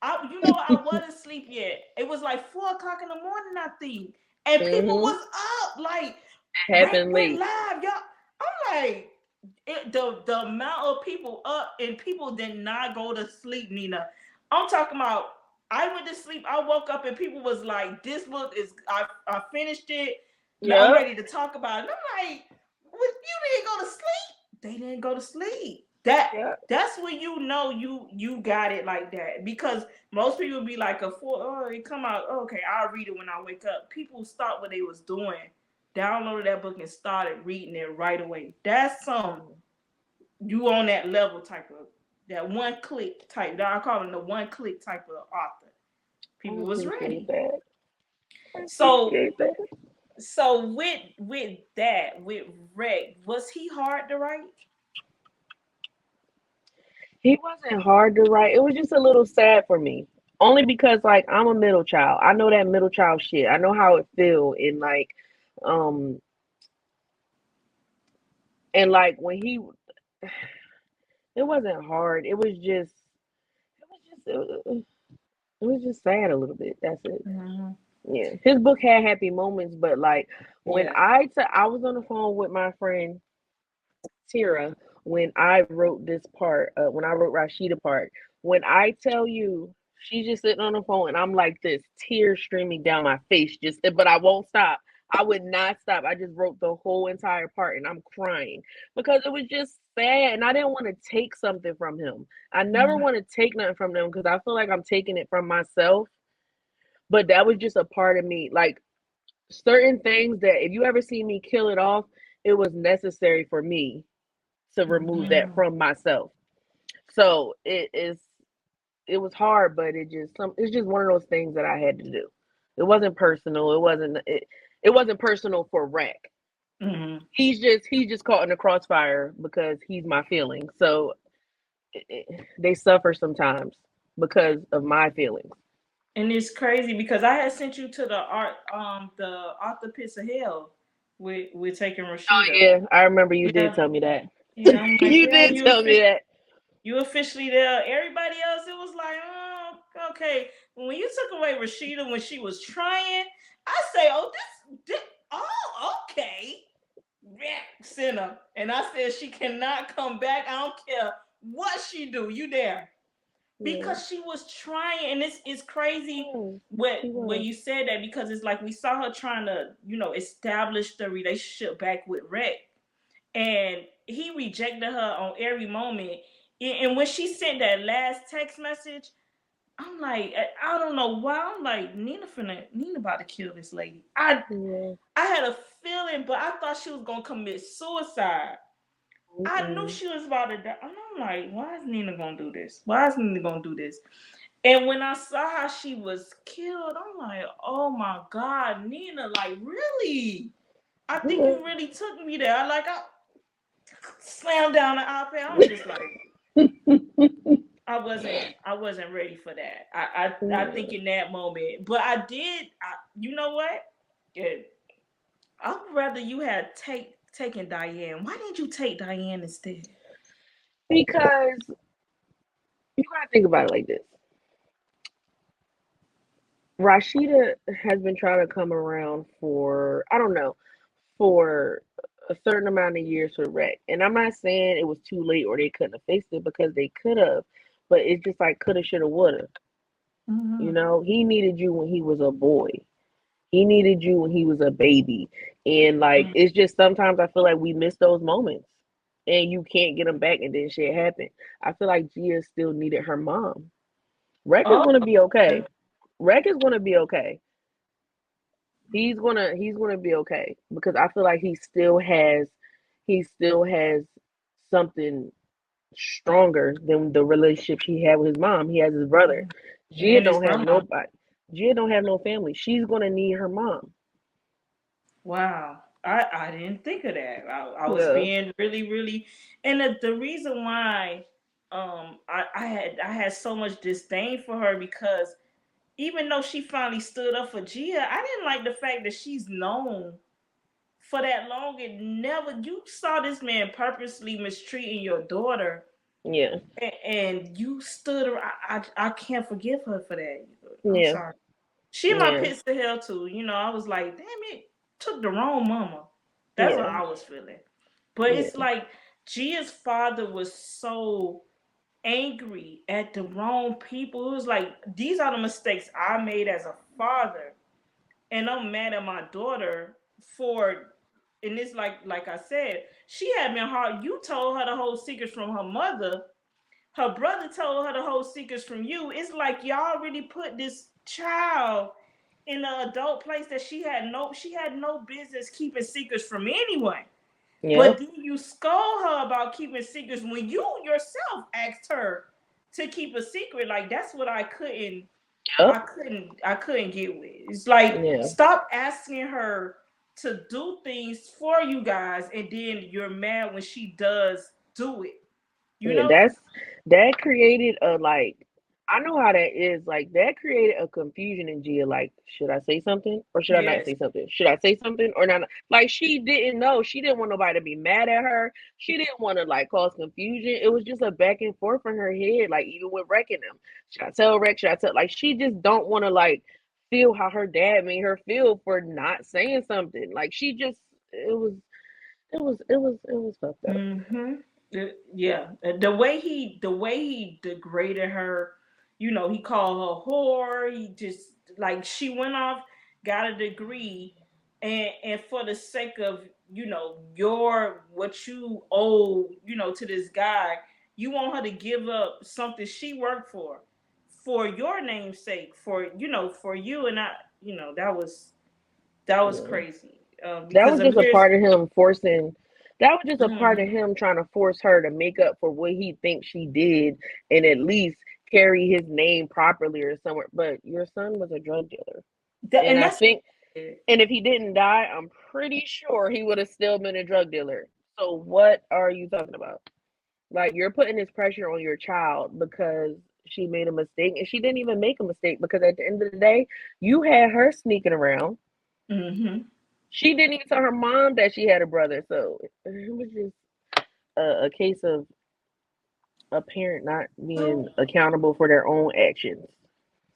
I wasn't asleep yet. It was like 4 o'clock in the morning, I think. And people Mm-hmm. was up, like, Rec Happened went late. live, y'all. I'm like, the amount of people up and people did not go to sleep, Nina. I'm talking about I went to sleep, I woke up and people was like, this book is I finished it. I'm Yep. ready to talk about it. And I'm like, well, you didn't go to sleep. They didn't go to sleep. Yep. That's when you know you got it like that. Because most people be like it come out, oh, okay, I'll read it when I wake up. People stopped what they was doing, downloaded that book and started reading it right away. That's some you on that level type of that one click type. I call it the one click type of author. I People was appreciate ready. that. I So appreciate that. with that with Rec, was he hard to write? He wasn't hard to write. It was just a little sad for me. Only because like I'm a middle child. I know that middle child shit. I know how it feel um and like when he it wasn't hard. It was just sad a little bit. That's it. Mm-hmm. Yeah. His book had happy moments, but like when Yeah. I was on the phone with my friend Tira when I wrote this part, when I wrote Rashida part. When I tell you, she's just sitting on the phone, and I'm like this, tears streaming down my face. But I won't stop. I would not stop. I just wrote the whole entire part, and I'm crying because it was just sad, and I didn't want to take something from him. I never Mm-hmm. want to take nothing from them because I feel like I'm taking it from myself. But that was just a part of me, like certain things that if you ever see me kill it off, it was necessary for me to remove that Mm-hmm. from myself. So it was hard, but it's just one of those things that I had to do. It wasn't personal. It wasn't personal for Rack. Mm-hmm. He's just caught in the crossfire because he's my feelings. So they suffer sometimes because of my feelings. And it's crazy because I had sent you to the author pits of hell with taking Oh Rashida. yeah, I remember you did Yeah. tell me that. Yeah, I'm like, You yeah, did tell me that. you officially there. Everybody else, it was like, okay. When you took away Rashida when she was trying, I say, oh, okay. Yeah, sinner. And I said she cannot come back. I don't care what she do. You there. Yeah, Because she was trying, and it's crazy oh, she what was. you said that because it's like we saw her trying to, establish the relationship back with Rec, and he rejected her on every moment. And when she sent that last text message, I'm like, I don't know why. I'm like, Nina about to kill this lady. Yeah. I had a feeling, but I thought she was gonna commit suicide. I knew Mm-mm. she was about to die. And I'm like, why is Nina gonna do this? Why is Nina gonna do this? And when I saw how she was killed, I'm like, oh my God, Nina, like, really? I think you really took me there. slam down the iPad. I'm just like, I wasn't ready for that. I think in that moment, but I did. You know what? Yeah, I'd rather you had taken Diane. Why didn't you take Diane instead? Because you gotta think about it like this. Rashida has been trying to come around for, I don't know, for a certain amount of years for Rec. And I'm not saying it was too late or they couldn't have fixed it, because they could have, but it's just like coulda, shoulda, woulda. You Mm-hmm. know, he needed you when he was a boy. He needed you when he was a baby. And like, it's just sometimes I feel like we miss those moments and you can't get them back, and then shit happen. I feel like Gia still needed her mom. Rec is Oh, gonna be okay. Rec is gonna be okay. He's gonna be okay, because I feel like he still has something stronger than the relationship he had with his mom. He has his brother. Gia and his don't have grandma. nobody. Gia don't have no family. She's gonna need her mom. Wow. I didn't think of that. I was Yeah. being really, really, and the reason why I had so much disdain for her because even though she finally stood up for Gia, I didn't like the fact that she's known for that long and never you saw this man purposely mistreating your daughter Yeah. and you stood around. I can't forgive her for that. I'm Yeah. sorry. She in my Yeah. pits of hell too. I was like, damn it, took the wrong mama. That's what Yeah. I was feeling. But it's Yeah. like Gia's father was so angry at the wrong people. It was like these are the mistakes I made as a father, and I'm mad at my daughter for. And it's like I said, she had been hard. You told her the whole secrets from her mother. Her brother told her the whole secrets from you. It's like y'all really put this child in an adult place that she had no business keeping secrets from anyone. But Yep. then you scold her about keeping secrets when you yourself asked her to keep a secret. Like that's what I couldn't Yep. I couldn't I couldn't get with. It's like Yeah. stop asking her to do things for you guys and then you're mad when she does do it. You Yeah, know? that created a, like, I know how that is. Like, that created a confusion in Gia. Like, should I say something or should I not Yes. say something? Should I say something or not? Like, she didn't know. She didn't want nobody to be mad at her. She didn't want to like cause confusion. It was just a back and forth in her head. Like, even with wrecking them, should I tell Rex? Should I tell? Like, she just don't want to like feel how her dad made her feel for not saying something. Like, she just, it was fucked up. Mm-hmm. Yeah, the way he degraded her, he called her whore. He just like she went off, got a degree, and for the sake of your what you owe to this guy, you want her to give up something she worked for your name's sake, for you and I. That was Yeah. crazy. That Because was just a Amir's. part of him forcing. That was just a part of Mhm. him trying to force her to make up for what he thinks she did, and at least carry his name properly or somewhere. But your son was a drug dealer, and And I that's think, and if he didn't die, I'm pretty sure he would have still been a drug dealer. So what are you talking about? Like, you're putting this pressure on your child because she made a mistake, and she didn't even make a mistake, because at the end of the day, you had her sneaking around. hmm She didn't even tell her mom that she had a brother. So it was just a case of a parent not So, being accountable for their own actions.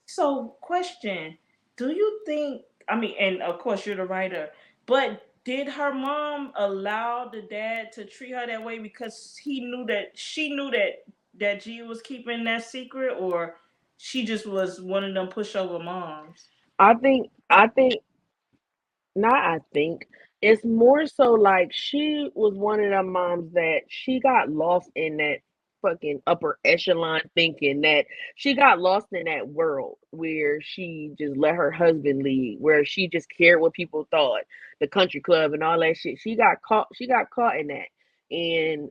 so question: do you think? I mean, and of course you're the writer, but did her mom allow the dad to treat her that way because she knew that G was keeping that secret, or she just was one of them pushover moms? I think not I think it's more so like she was one of them moms that she got lost in that fucking upper echelon thinking, that she got lost in that world where she just let her husband lead, where she just cared what people thought, the country club and all that shit. She got caught in that. And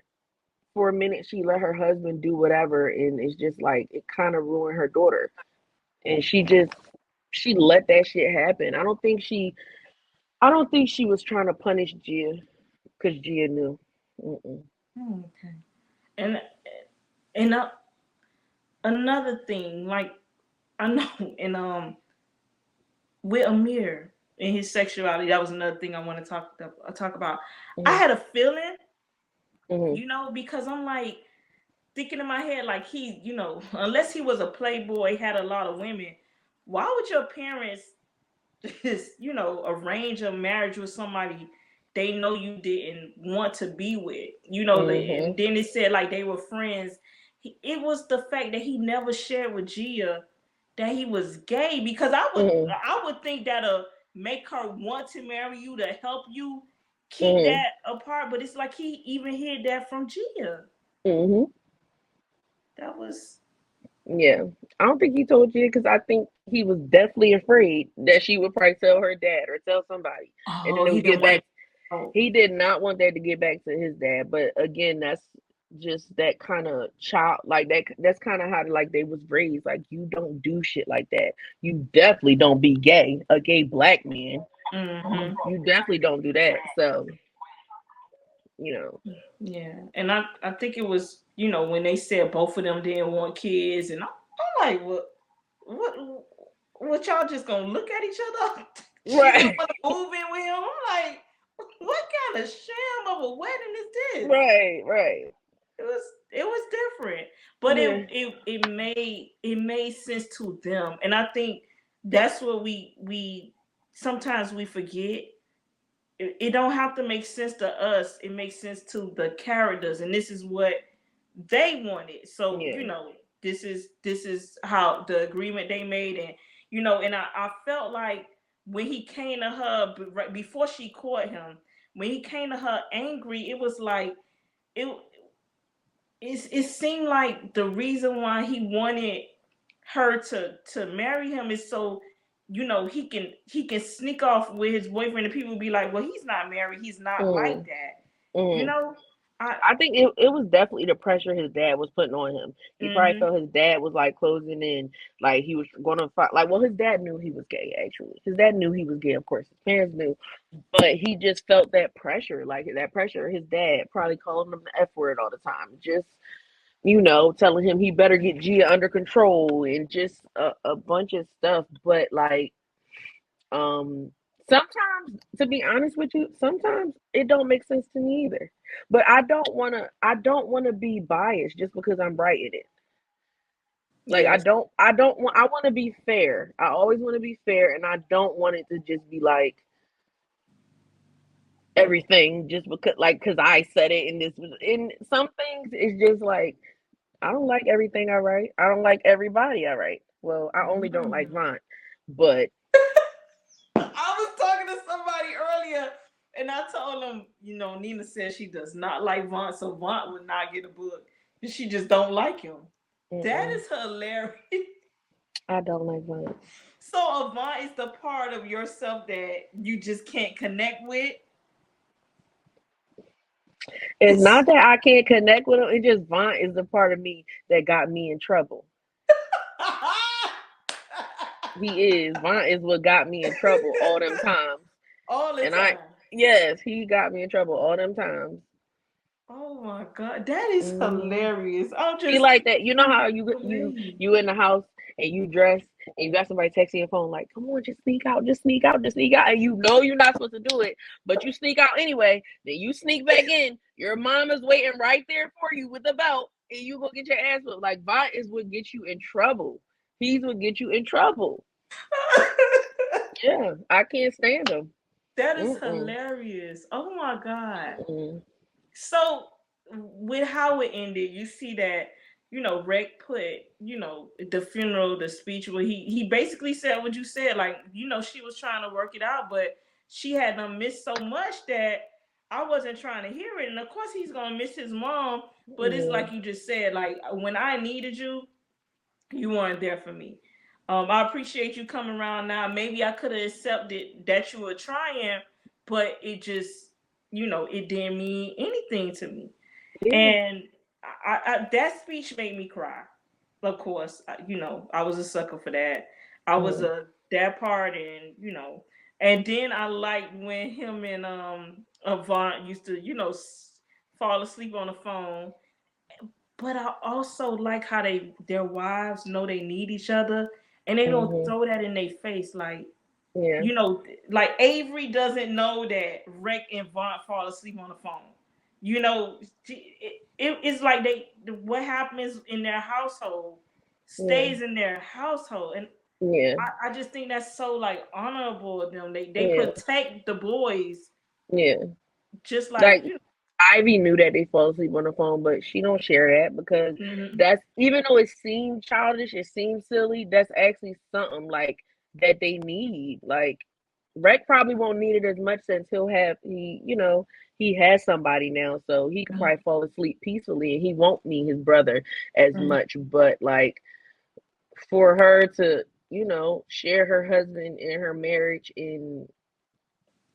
for a minute she let her husband do whatever, and it's just like it kind of ruined her daughter. And she let that shit happen. I don't think she was trying to punish Gia because Gia knew. Mm-mm. Okay. And and another thing, like I know, and with Amir and his sexuality, that was another thing I want to talk about. I Mm-hmm. had a feeling, Mm-hmm. because I'm like thinking in my head, like unless he was a playboy, had a lot of women, why would your parents just arrange a marriage with somebody they know you didn't want to be with, Mm-hmm. and then it said like they were friends. It was the fact that he never shared with Gia that he was gay, because I would Mm-hmm. I would think that'll make her want to marry you, to help you keep Mm-hmm. that apart, but it's like he even hid that from Gia. Mm-hmm. That was Yeah, I don't think he told you because I think he was definitely afraid that she would probably tell her dad or tell somebody, and then oh, it he would didn't get want back. to. Oh. He did not want that to get back to his dad, but again, that's just that kind of child, like that. That's kind of how like they was raised. Like you don't do shit like that. You definitely don't be gay, a gay black man. Mm-hmm. You definitely don't do that. So you know, Yeah, and I think it was when they said both of them didn't want kids, and I'm like, what what y'all just gonna look at each other? She didn't right, want to move in with him. I'm like, what kind of sham of a wedding is this? right, right. It was different, but Yeah, it made sense to them, and I think that's what we sometimes we forget. It don't have to make sense to us. It makes sense to the characters, and this is what they wanted. So yeah. this is how the agreement they made, and and I felt like when he came to her right before she caught him, when he came to her angry, it was like it it seemed like the reason why he wanted her to marry him is so he can sneak off with his boyfriend, and people be like, well, he's not married, he's not like Mm, that, you mm. know I I think it was definitely the pressure his dad was putting on him. He probably mhm felt his dad was like closing in, like he was gonna fight. Like, well, his dad knew he was gay. Actually, his dad knew he was gay. Of course, his parents knew, but he just felt that pressure. Like that pressure, his dad probably calling him the F word all the time. Just telling him he better get Gia under control and just a bunch of stuff. But like, um, sometimes, to be honest with you, sometimes it don't make sense to me either. But I don't wanna be biased just because I'm writing it. Like I yes don't I don't want I want to be fair. I always want to be fair, and I don't want it to just be like everything just because I said it, and this was in some things it's just like I don't like everything I write. I don't like everybody I write. Well, I only don't like mm. Vaughn, but I was talking to somebody earlier, and I told them, Nina says she does not like Vaughn, so Vaughn would not get a book. She just don't like him. That mm-mm, is hilarious. I don't like Vaughn. So Avant is the part of yourself that you just can't connect with. It's not that I can't connect with him. It's just Vaughn is the part of me that got me in trouble. He is. Vaughn is what got me in trouble all them times. All the And I, time. yes, he got me in trouble all them times. Oh my god, that is Hmm. hilarious. I'm He just like that. You know I how can't believe. you in the house and you dress and you got somebody texting your phone like, "Come on, just sneak out, just sneak out, just sneak out," and you know you're not supposed to do it, but you sneak out anyway. Then you sneak back in. Your mom is waiting right there for you with the belt, and you go get your ass whipped. Like Vaughn is what gets you in trouble. He's what get you in trouble. Yeah, I can't stand him. That is Mm-mm. hilarious. Oh my god. Mm-mm. So with how it ended, you see that Rec put the funeral, the speech where he basically said what you said, like she was trying to work it out, but she had done missed so much that I wasn't trying to hear it, and of course he's gonna miss his mom, but it's Yeah. like you just said, like when I needed you, you weren't there for me. I appreciate you coming around now. Maybe I could have accepted that you were trying, but it just, it didn't mean anything to me. Yeah. And that speech made me cry. Of course, I was a sucker for that. I was Mm. a that part, and and then I liked when him and Avant used to, fall asleep on the phone. But I also like how their wives know they need each other, and they don't Mhm. throw that in their face. Like, Yeah. you know, like Avery doesn't know that Rick and Vaughn fall asleep on the phone. You know, it's like what happens in their household Yeah. stays in their household, and Yeah. I just think that's so like honorable of them. They Yeah. protect the boys Yeah. just like Like Ivy knew that they fall asleep on the phone, but she don't share that because hmm that's, even though it seems childish, it seems silly, that's actually something like that they need. Like Rec probably won't need it as much since he has somebody now, so he can probably fall asleep peacefully and he won't need his brother as much. But like for her to, share her husband in her marriage and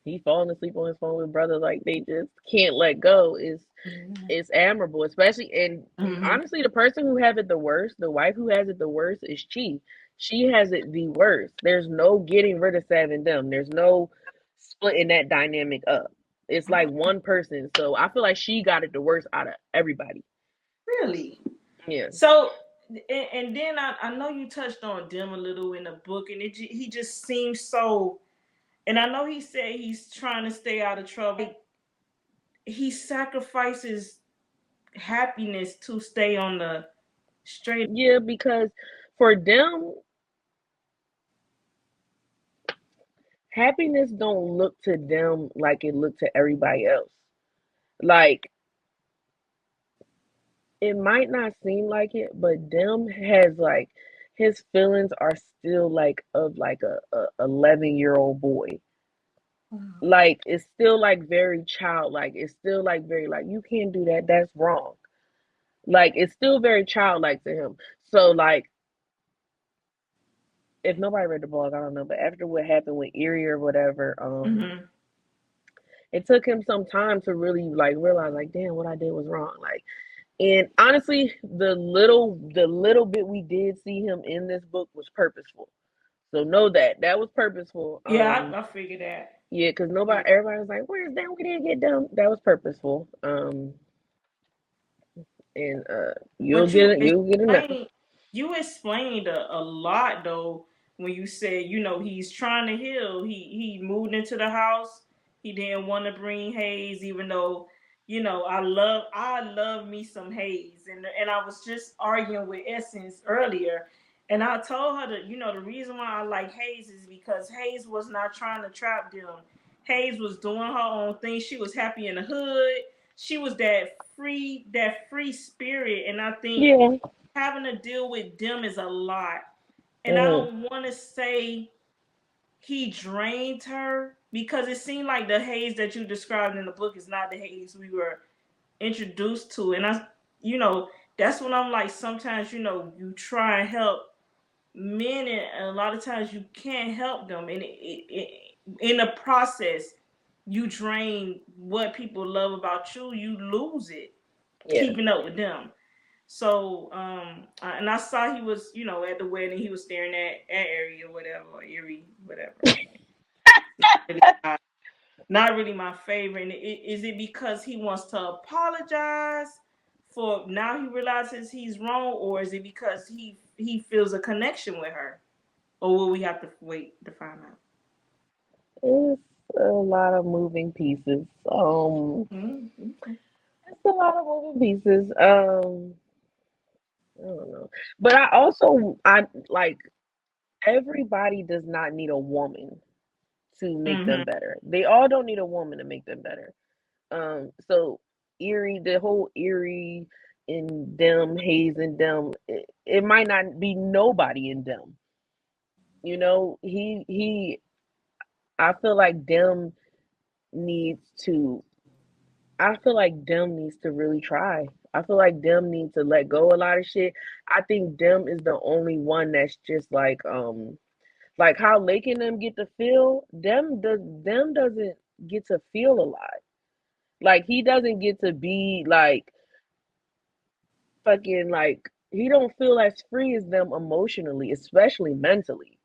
he falling asleep on his phone with brother, like they just can't let go, is admirable. Especially, and hmm honestly, the person who has it the worst, the wife who has it the worst, is Chi. She has it the worst. There's no getting rid of Sav and them. There's no splitting that dynamic up. It's like one person. So I feel like she got it the worst out of everybody. really. Yeah. So, and then I know you touched on Dim a little in the book, and he just seems so. And I know he said he's trying to stay out of trouble. He sacrifices happiness to stay on the straight. Yeah, because for them, happiness don't look to them like it looked to everybody else. Like it might not seem like it, but Dem has like his feelings are still like of like a 11-year-old boy. Like it's still like very childlike. It's still like very like you can't do that. That's wrong. Like it's still very childlike to him. So like if nobody read the blog, I don't know. But after what happened with Erie or whatever, Mm-hmm. it took him some time to really like realize like, damn, what I did was wrong. Like, and honestly, the little bit we did see him in this book was purposeful. So know that that was purposeful. Yeah, I figured that. Yeah, because everybody was like, "Where's that? We didn't get done." That was purposeful. And you'll But you get it. You'll get enough. explained a lot though when you said he's trying to heal. He moved into the house. He didn't want to bring Hayes, even though I love me some Hayes, and I was just arguing with Essence earlier, and I told her that the reason why I like Hayes is because Hayes was not trying to trap them. Hayes was doing her own thing. She was happy in the hood. She was that free spirit, and I think Yeah. having to deal with them is a lot. And I Mm-hmm. don't want to say he drained her because it seemed like the Hayes that you described in the book is not the Hayes we were introduced to. And you know, that's when I'm like, sometimes you try and help men, and a lot of times you can't help them, and in the process, you drain what people love about you. You lose it Yeah. keeping up with them. So, and I saw he was, at the wedding, he was staring at area, whatever, Erie, whatever. Really not really my favorite. And is it because he wants to apologize for now he realizes he's wrong, or is it because he feels a connection with her, or will we have to wait to find out? It's a lot of moving pieces. Mm-hmm. It's a lot of moving pieces. I don't know, but I like everybody does not need a woman to make them Mm-hmm. better. They all don't need a woman to make them better. So Erie, the whole Erie in them, Hayes in them, it might not be nobody in them. I feel like them needs to. I feel like them needs to really try. I feel like them needs to let go a lot of shit. I think them is the only one that's just like how Lake and them get to feel. Them doesn't get to feel a lot. Like he doesn't get to be like fucking like he don't feel as free as them emotionally, especially mentally.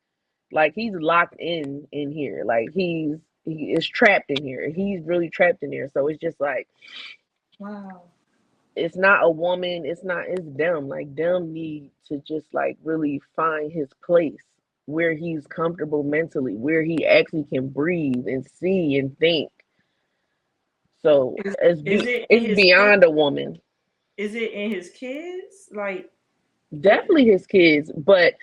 Like he's locked in here. Like he is trapped in here. He's really trapped in here. So it's just like Wow. It's not a woman, it's them. Like them need to just like really find his place where he's comfortable mentally, where he actually can breathe and see and think. So Is it in it's his kid? beyond a woman. Is it in his kids? Like, it, Definitely his kids, but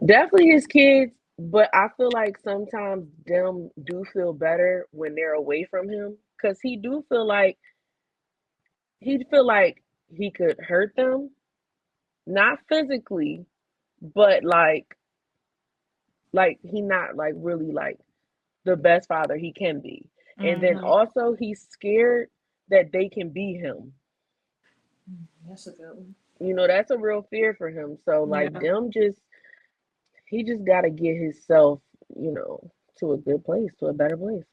definitely his kids. But I feel like sometimes them do feel better when they're away from him, because he'd feel like he could hurt them, not physically, but he not like really like the best father he can be. And then mm-hmm. also he's scared that they can be him. That's a good one. That's a real fear for him. So like Yeah. them just he just gotta get himself, you know, to a good place, to a better place.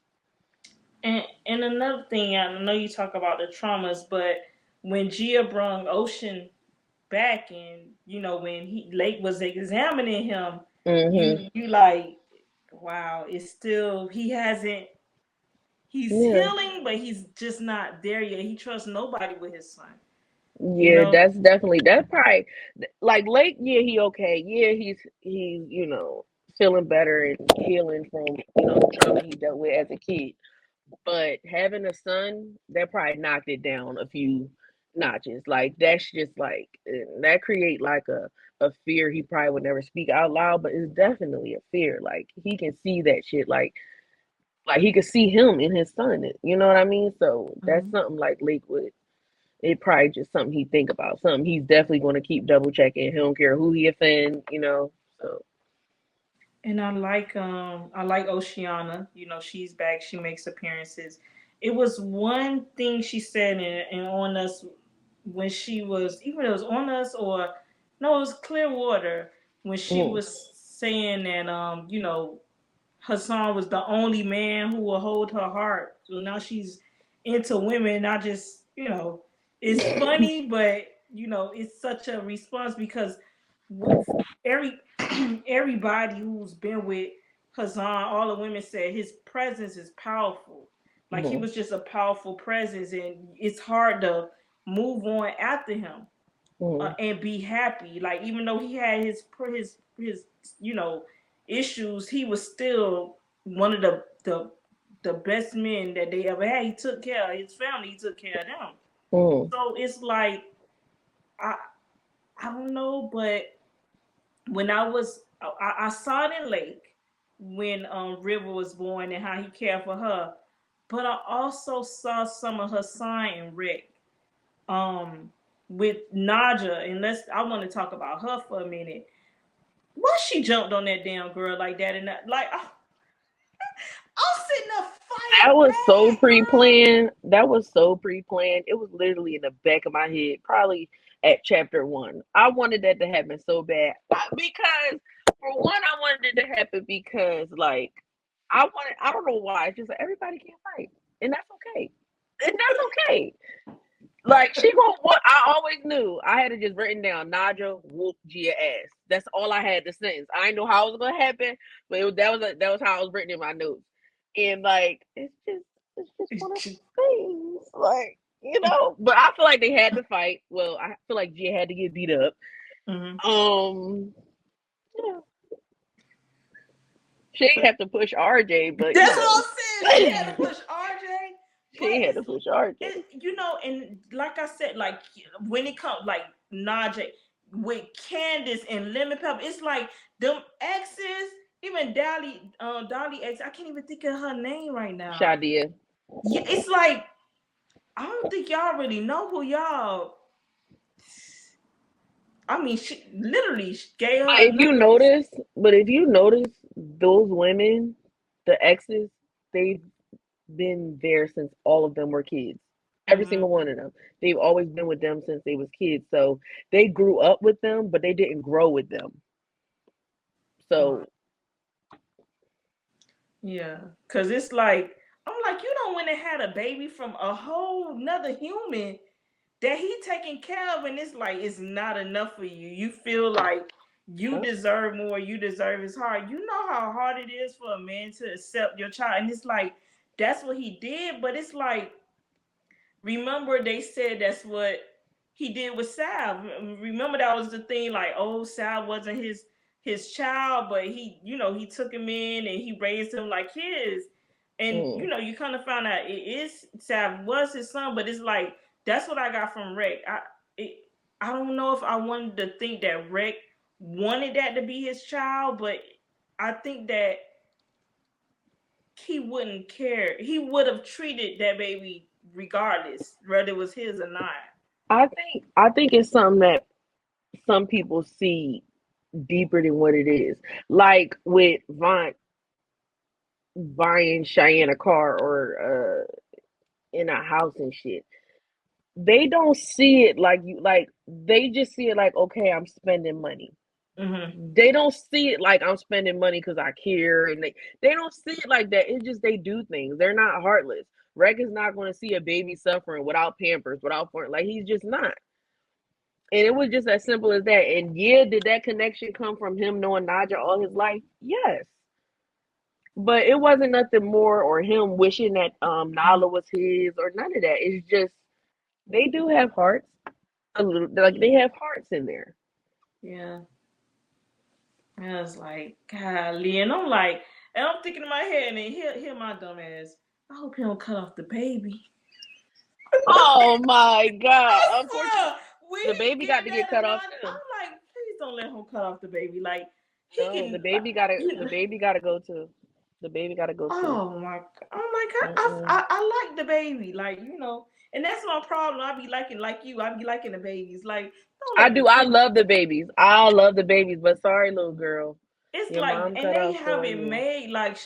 And another thing, I know you talk about the traumas, but when Gia brung Ocean back, and when he Lake was examining him, Mm-hmm. you like, wow, it's still he hasn't. He's Yeah. healing, but he's just not there yet. He trusts nobody with his son. You Yeah, know. that's probably like Lake, yeah, he okay. Yeah, he's, feeling better and healing from, the trauma he dealt with as a kid. But having a son, that probably knocked it down a few notches. Like that's just like that create like a fear he probably would never speak out loud, but it's definitely a fear. Like he can see that shit, like he could see him in his son. You know what I mean? So that's Mhm. something like Lakewood. It probably just something he think about. Something he's definitely going to keep double checking. He don't care who he offend. So And I like Oceana. She's back. She makes appearances. It was one thing she said in On Us when she was, even it was On Us, or no, it was Clearwater, when she mm, was saying that Hassan was the only man who will hold her heart. So now she's into women. Not just, it's funny, but it's such a response because every everybody who's been with Hassan, all the women said his presence is powerful. Like he mm, was just a powerful presence, and it's hard to move on after him mm, and be happy. Like even though he had his you know issues, he was still one of the best men that they ever had. He took care of his family. He took care of them. mm, So it's like I I don't know, but when I saw it in Lake when River was born and how he cared for her, but I also saw some of her sign in Rick um with Naja, and I want to talk about her for a minute. Why she jumped on that damn girl like that, and that, like I'm sitting there that fighting was so mad, girl. pre-planned. That was so pre-planned. It was literally in the back of my head, probably at chapter one. I wanted that to happen so bad because, for one, I wanted it to happen because, like, I don't know why. It's just like everybody can fight, and that's okay. And that's okay. Like she gonna what I always knew. I had it just written down. Naja whoop Gia ass. That's all I had to sentence. I didn't know how it was gonna happen, but that was how it was written in my notes. And like it's just one of those things. Like, but I feel like they had to fight. Well, I feel like Gia had to get beat up. Mm-hmm. Um yeah, she didn't have to push RJ, but That's what I'm saying. She had to she push RJ, but had to push RJ. and like I said, like when it comes like Najee with Candace and Lemon Pepper, it's like them exes, even Dolly ex. I can't even think of her name right now. Shadia. Yeah, it's like I don't think y'all really know who y'all. I mean, she literally gave But her if you notice, those women, the exes, they've been there since all of them were kids. Every single mm-hmm. one of them. They've always been with them since they was kids. So they grew up with them, but they didn't grow with them. So Yeah, cause it's like I'm like you don't want to had a baby from a whole nother human that he taking care of, and it's like it's not enough for you. You feel like you uh, deserve more. You deserve his heart. You know how hard it is for a man to accept your child, and it's like that's what he did. But it's like remember they said that's what he did with Sal. Remember that was the thing, like, oh, Sal wasn't his child, but he took him in and he raised him like his. And Mm. you kind of found out it is Sal was his son, but it's like that's what I got from Rick. It, I don't know if I wanted to think that Rick wanted that to be his child, but I think that he wouldn't care. He would have treated that baby regardless, whether it was his or not. I think it's something that some people see deeper than what it is. Like with Vaughn buying Cheyenne a car or in a house and shit. They don't see it like you like they just see it like, okay, I'm spending money. Mm-hmm. They don't see it like I'm spending money because I care, and they don't see it like that. It's just they do things. They're not heartless. Rec is not going to see a baby suffering without Pampers, without like he's just not. And it was just as simple as that. And yeah, did that connection come from him knowing Naja all his life? Yes. But it wasn't nothing more or him wishing that Nala was his or none of that. It's just they do have hearts. A little like they have hearts in there. Yeah. And I was like, golly. And I'm thinking in my head, and then here my dumb ass. I hope he don't cut off the baby. Oh my I god. Unfortunately, swear, when the he baby got did to get that or cut off not, too. I'm like, please don't let him cut off the baby. Like he No, can, like, you the know. baby gotta go too. The baby gotta go too. Oh my god! Oh my god! Mm-mm. I like the baby, and that's my problem. I be liking like you. I be liking the babies. Like don't I let do. the I kid. love the babies. I love the babies, but sorry, little girl, It's your like, mom and cut they off have for it you. made. Like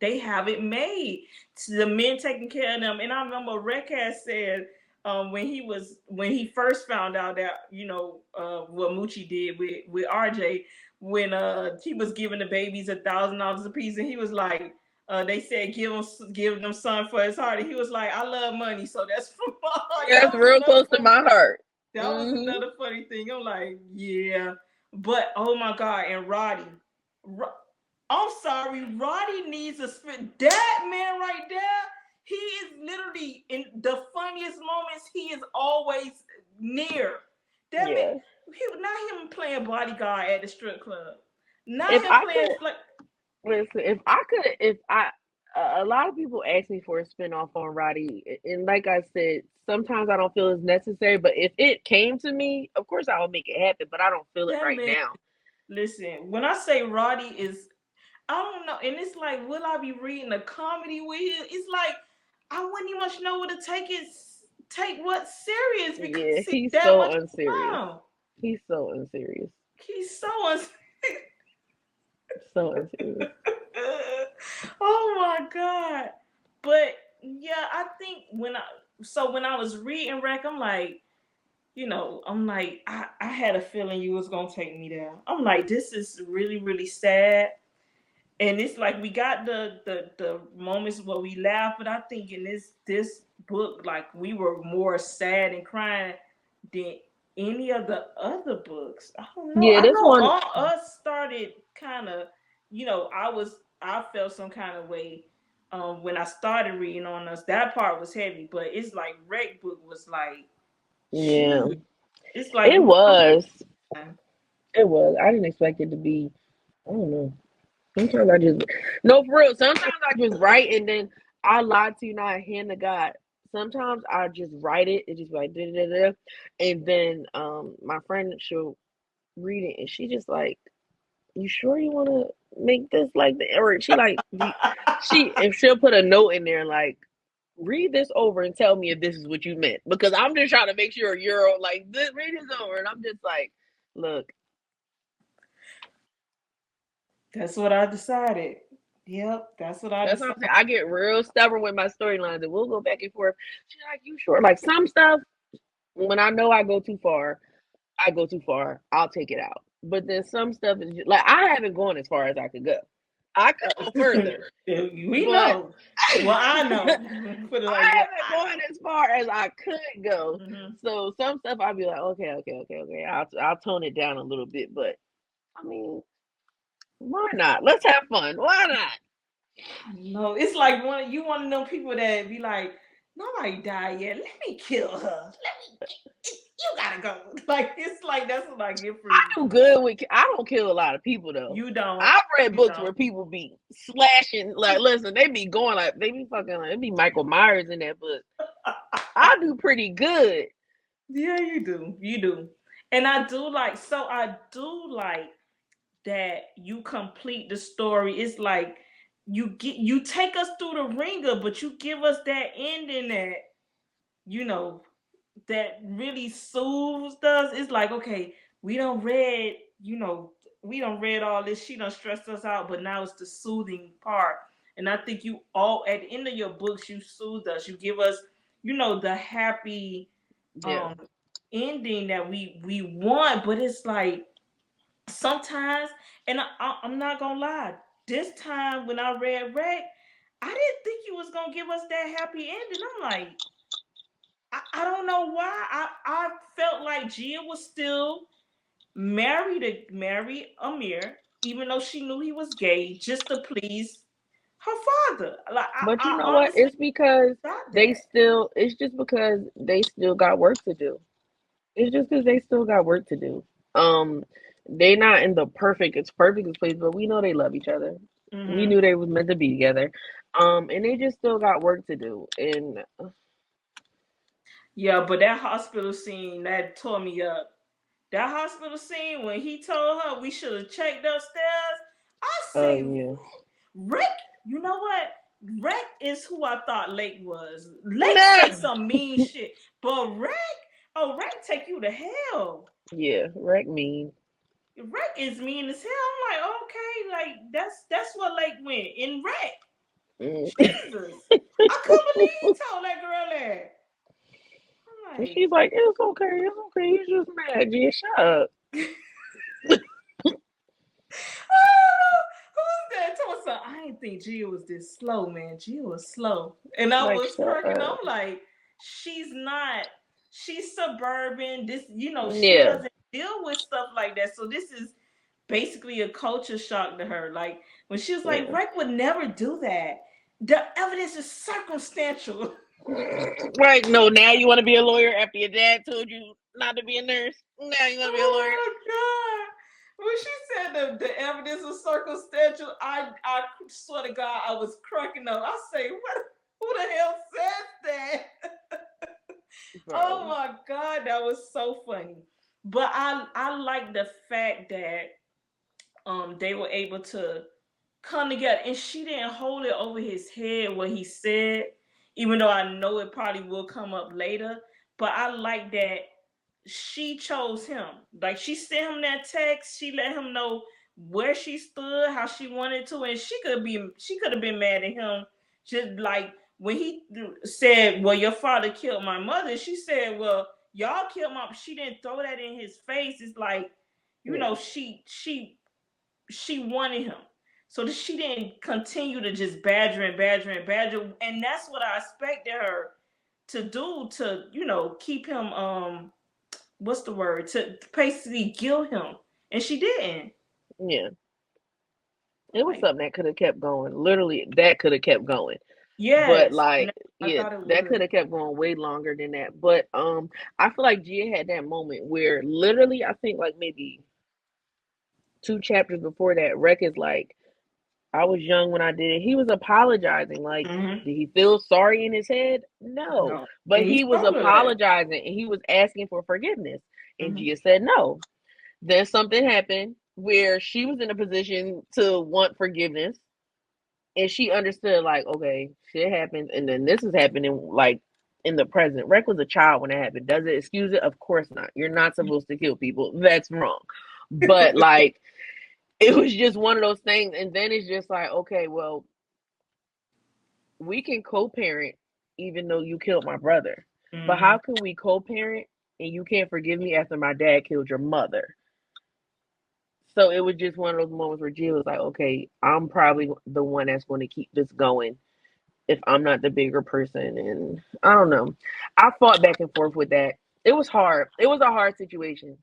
they have it made. The men taking care of them. And I remember Rec had said, when he first found out that what Moochie did with RJ, when he was giving the babies $1,000 a piece, and he was like, they said give them son for his heart, and he was like, I love money, so that's for my heart. That's real close to my heart. That was Hmm. another funny thing. I'm like, yeah, but oh my god, and Roddy. I'm sorry, Roddy needs a spit. That man right there, he is literally in the funniest moments. He is always near. That man, Yeah. not him playing bodyguard at the strip club. Not If him I playing could like. listen, if I could, if I, a lot of people ask me for a spinoff on Roddy, and like I said, sometimes I don't feel it's necessary. But if it came to me, of course I will make it happen. But I don't feel it That right man. now. Listen, when I say Roddy is, I don't know, and it's like, will I be reading a comedy with him? It's like I wouldn't even much know what to take what serious Yeah, because he's he's that so much unserious. clown. He's so unserious. He's so So unserious. oh my god. But yeah, I think when I was reading Rec, I'm like, I had a feeling you was gonna take me there. I'm like, this is really, really sad. And it's like we got the moments where we laugh, but I think in this book, like we were more sad and crying than any of the other books. I don't know. Yeah, I this know one. all us started kind of, I felt some kind of way when I started reading on us. That part was heavy, but it's like Rec book was like, Yeah, shoot. It's like it we was. It was. I didn't expect it to be. I don't know. Sometimes I just no for real. Sometimes I just write and then I lie to you, not hand to God. Sometimes I just write it. It's just like da da da, and then my friend she'll read it and she just like, you sure you want to make this like that? Or she like she if she'll put a note in there like, read this over and tell me if this is what you meant because I'm just trying to make sure you're like this, read this over and I'm just like, look. That's what I decided. Yep, that's what I That's what decided. I'm saying. I get real stubborn with my storylines, and we'll go back and forth. She's like, "You sure?" Like some stuff, when I know I go too far, I go too far. I'll take it out. But then some stuff is just, like I haven't gone as far as I could go. I could go further, We but know. Well, I know. Put it like I that. haven't gone as far as I could go. Mm-hmm. So some stuff I'll be like, okay, okay, okay, okay. I'll tone it down a little bit. But I mean, why not? Let's have fun. Why not? No, it's like one of them people that be like, nobody died yet. Let me kill her. You gotta go. Like it's like that's what I get from you. I do good with. I don't kill a lot of people though. You don't. I've read You books don't. where people be slashing. Like, listen, they be going like they be fucking. Like, it be Michael Myers in that book. I do pretty good. Yeah, you do. You do. And I do like so I do like that you complete the story. It's like you take us through the ringer, but you give us that ending that you know that really soothes us. It's like, okay, we don't read, we don't read all this. She done stressed us out, but now it's the soothing part. And I think you all at the end of your books, you soothe us. You give us, the happy Yeah. um ending that we want. But it's like sometimes, and I'm not gonna lie, this time when I read Rec, I didn't think you was gonna give us that happy ending. I'm like, I don't know why. I felt like Gia was still marry Amir, even though she knew he was gay, just to please her father. Like But you I know what? honestly It's because thought they that. still. It's just because they still got work to do. It's just because they still got work to do. Um, they not in the perfect place, but we know they love each other. We Hmm. knew they was meant to be together. And they just still got work to do. And Yeah, but that hospital scene that tore me up. That hospital scene when he told her we should have checked upstairs. I say, yeah, Rick, you know what? Rick is who I thought Lake was. Lake say nah. some mean shit, but Rick, oh, Rick take you to hell. Yeah, wreck mean. Rick is mean as hell. I'm like, okay, like that's what Lake went in Rick. Mm. Jesus, I couldn't believe he told that girl that. I'm And like, she's like, it's okay. He's just mad. Yeah, shut up. oh, who's that? Told I didn't think Gia was this slow, man. Gia was slow, and I Like, was shut cracking. I'm up. like, she's not. She's suburban. This, she Yeah, doesn't deal with stuff like that. So this is basically a culture shock to her. Like when she was like, yeah. Rick would never do that. The evidence is circumstantial. Right. No, now you want to be a lawyer after your dad told you not to be a nurse. Now you want to be a lawyer. Oh my god! When she said the evidence was circumstantial, I swear to God, I was cracking up. I say, what? Who the hell said that? Oh Bro. my god, that was so funny. But I like the fact that they were able to come together, and she didn't hold it over his head what he said, even though I know it probably will come up later. But I like that she chose him. Like she sent him that text. She let him know where she stood, how she wanted to, and she could have been mad at him. Just like when he said, "Well, your father killed my mother," she said, "Well, y'all killed my." She didn't throw that in his face. It's like, Yeah. she wanted him. So she didn't continue to just badger and badger and badger, and that's what I expected her to do to keep him what's the word, to basically guilt him, and she didn't. Yeah. It was Like, something that could have kept going. Literally, that could have kept going. But yes, and like, I yeah, thought it that would. could have kept going way longer than that. But I feel like Gia had that moment where literally, I think like maybe two chapters before that, Rec is like, I was young when I did it. He was apologizing. Like, Mm-hmm. did he feel sorry in his head? No. No, But and he he was told her that. apologizing and he was asking for forgiveness. And Mm-hmm. Gia said no. Then something happened where she was in a position to want forgiveness and she understood, like, okay, shit happens. And then this is happening, like, in the present. Rec was a child when it happened. Does it excuse it? Of course not. You're not supposed to kill people. That's wrong. But, like, it was just one of those things. And then it's just like, okay, well, we can co-parent even though you killed my brother. But Mm-hmm. how can we co-parent and you can't forgive me after my dad killed your mother? So it was just one of those moments where Jill was like, okay, I'm probably the one that's going to keep this going if I'm not the bigger person. And I don't know. I fought back and forth with that. It was hard. It was a hard situation.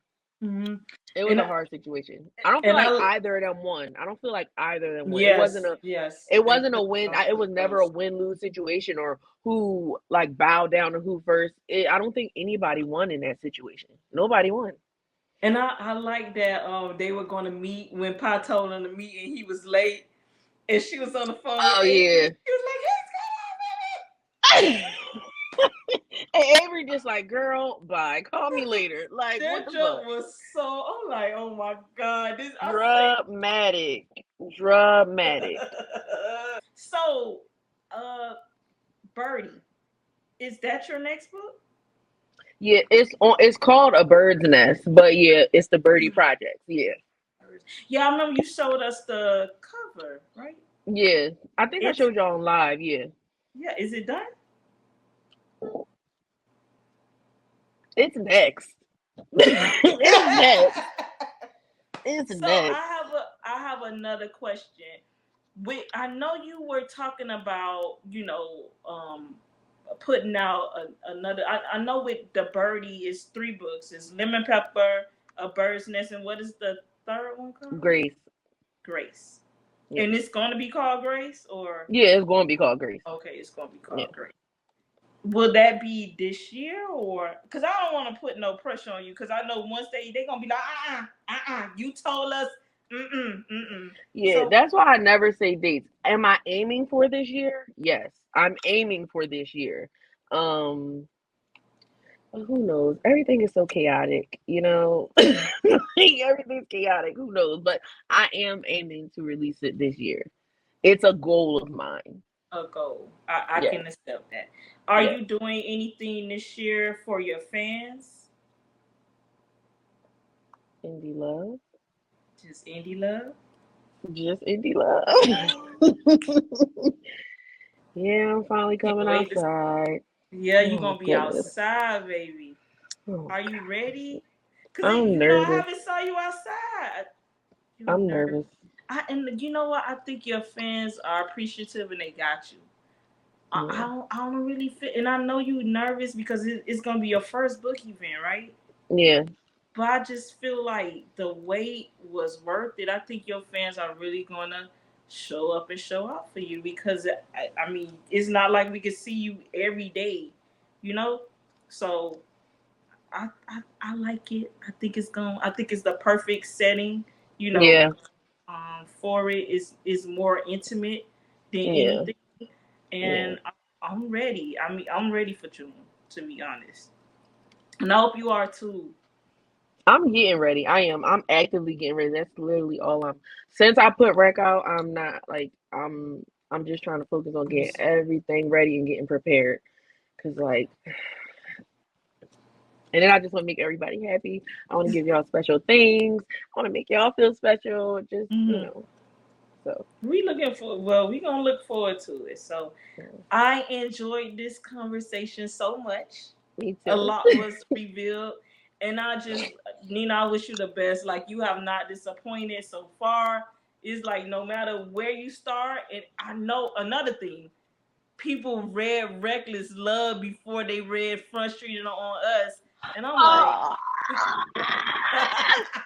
Hmm. It was And a hard situation. I don't feel and like I either of them won. I don't feel like either of them won. yes, yes, It they wasn't a could win. have It lost was never a close. win lose situation or who like bowed down to who first. I don't think anybody won in that situation. Nobody won. And I like that they were gonna meet when Pa told him to meet and he was late and she was on the phone with Oh Avery. yeah. She was like, And Avery just like, girl, bye. Call me later. Like, what that the joke fuck? was so. I'm like, oh my god, this I say. Dramatic. Dramatic. So, uh, Birdie, is that your next book? Yeah, it's called A Bird's Nest, but yeah, it's the Birdie Project. Yeah. Yeah, I remember you showed us the cover, right? Yeah. I think I It's showed y'all on live, yeah. yeah. Is it done? It's next. It's next. It's So next. I have another question. I know you were talking about putting out another. I know with the Birdie is 3 books. It's Lemon Pepper, A Bird's Nest, and what is the third one called? Grace. Grace. Yeah. And it's going to be called Grace, or Yeah, it's gonna be called Grace. okay, it's going to be Yeah. called Grace. Will that be this year or because I don't want to put no pressure on you because I know once they gonna be like you told us Yeah, so that's why I never say dates. Am I aiming for this year? Yes, I'm aiming for this year. Um, who knows? Everything is so chaotic, you know. Everything's chaotic. Who knows? But I am aiming to release it this year. It's a goal of mine. a goal. I Yeah, can accept that. Are yeah. you doing anything this year for your fans? Indie love, Just indie love. just indie love. Yeah, I'm finally Can't coming wait to. outside. Yeah, you Oh gonna be goodness. outside, baby. Oh Are you gosh. ready? Cause I'm I nervous. haven't saw you outside. You're I'm nervous. nervous. And you know what? I think your fans are appreciative and they got you. Yeah. I don't really fit, and I know you nervous because it's gonna be your first book event, right? Yeah. But I just feel like the wait was worth it. I think your fans are really gonna show up and show out for you because I mean it's not like we can see you every day, you know. So I like it. I think it's the perfect setting, you know, Yeah. for it. Is more intimate than Yeah. anything, Yeah. and I'm ready. I mean, I'm ready for June, to be honest, and I hope you are too. I'm getting ready. I am. I'm actively getting ready. That's literally all I'm. Since I put rec out, I'm not like I'm just trying to focus on getting everything ready and getting prepared. Cause like, and then I just want to make everybody happy. I want to give y'all special things. I want to make y'all feel special. Just Mm-hmm. so We looking for well, we gonna look forward to it. So yeah. I enjoyed this conversation so much. Me A too. lot was revealed, and I just Nina, I wish you the best. Like you have not disappointed so far. It's like no matter where you start, and I know another thing. People read Reckless Love before they read Front Street and On Us, and I'm like. Oh.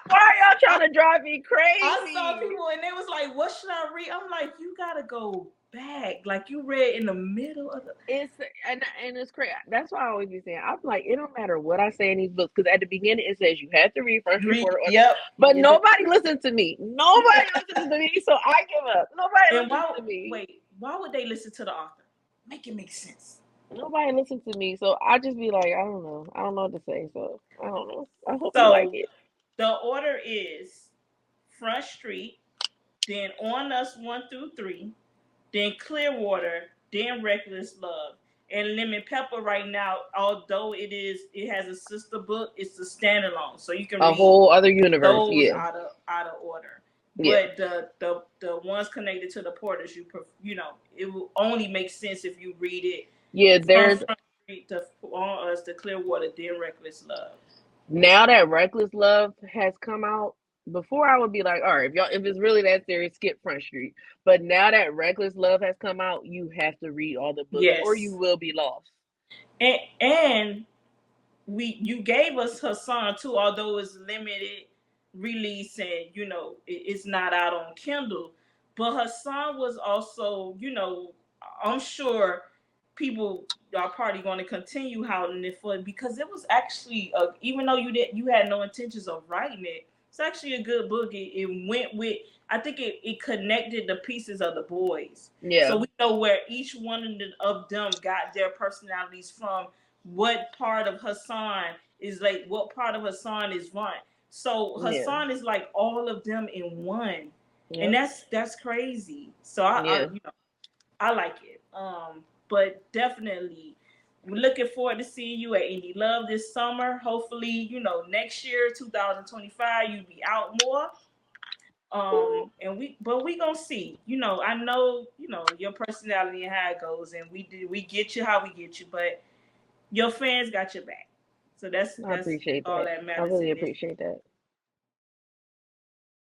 Why are y'all trying to drive me I saw crazy? people and they was like, "What should I read?" I'm like, "You gotta go back. Like you read in the middle of the It's and it's crazy. That's why I always be saying I'm like it don't matter what I say in these books because at the beginning it says you have to read First read." Reporter, Yep. but nobody listens to me. Nobody listens to me, so I give up. Nobody And listens why? to me. Wait, why would they listen to the author? Make it make sense. Nobody listens to me, so I just be like I don't know. I don't know what to say. So I don't know. I hope you like So it. the order is Front Street, then On Us 1 through 3, then Clearwater, then Reckless Love. And Lemon Pepper right now, although it has a sister book, it's a standalone. So you can A read whole other universe. those Yeah, out of order. yeah, But the ones connected to the porters, it will only make sense if you read it yeah. from There's Front Street to On Us to Clearwater, then Reckless Love. now that Reckless Love has come out, before I would be like, all right, if it's really that serious, skip Front Street. But now that Reckless Love has come out, you have to read all the books or you Yes, will be lost. and you gave us Hassan too, although it's limited release and it's not out on Kindle. But Hassan was also, I'm sure people are probably going to continue holding it for, because it was actually even though you had no intentions of writing it, it's actually a good book. It went with, I think it connected the pieces of the boys. Yeah. So we know where each one of them got their personalities from, what part of Hassan is like, what part of Hassan is Vaughn. So Hassan is like all of them in one. Yeah. And that's crazy. So I like it. But definitely we're looking forward to seeing you at Indie Love this summer. Hopefully, next year, 2025, you'll be out more. And we gonna see. I know, your personality and how it goes, and we get you how we get you, but your fans got your back. So that's I appreciate all that. that matters. I really appreciate that.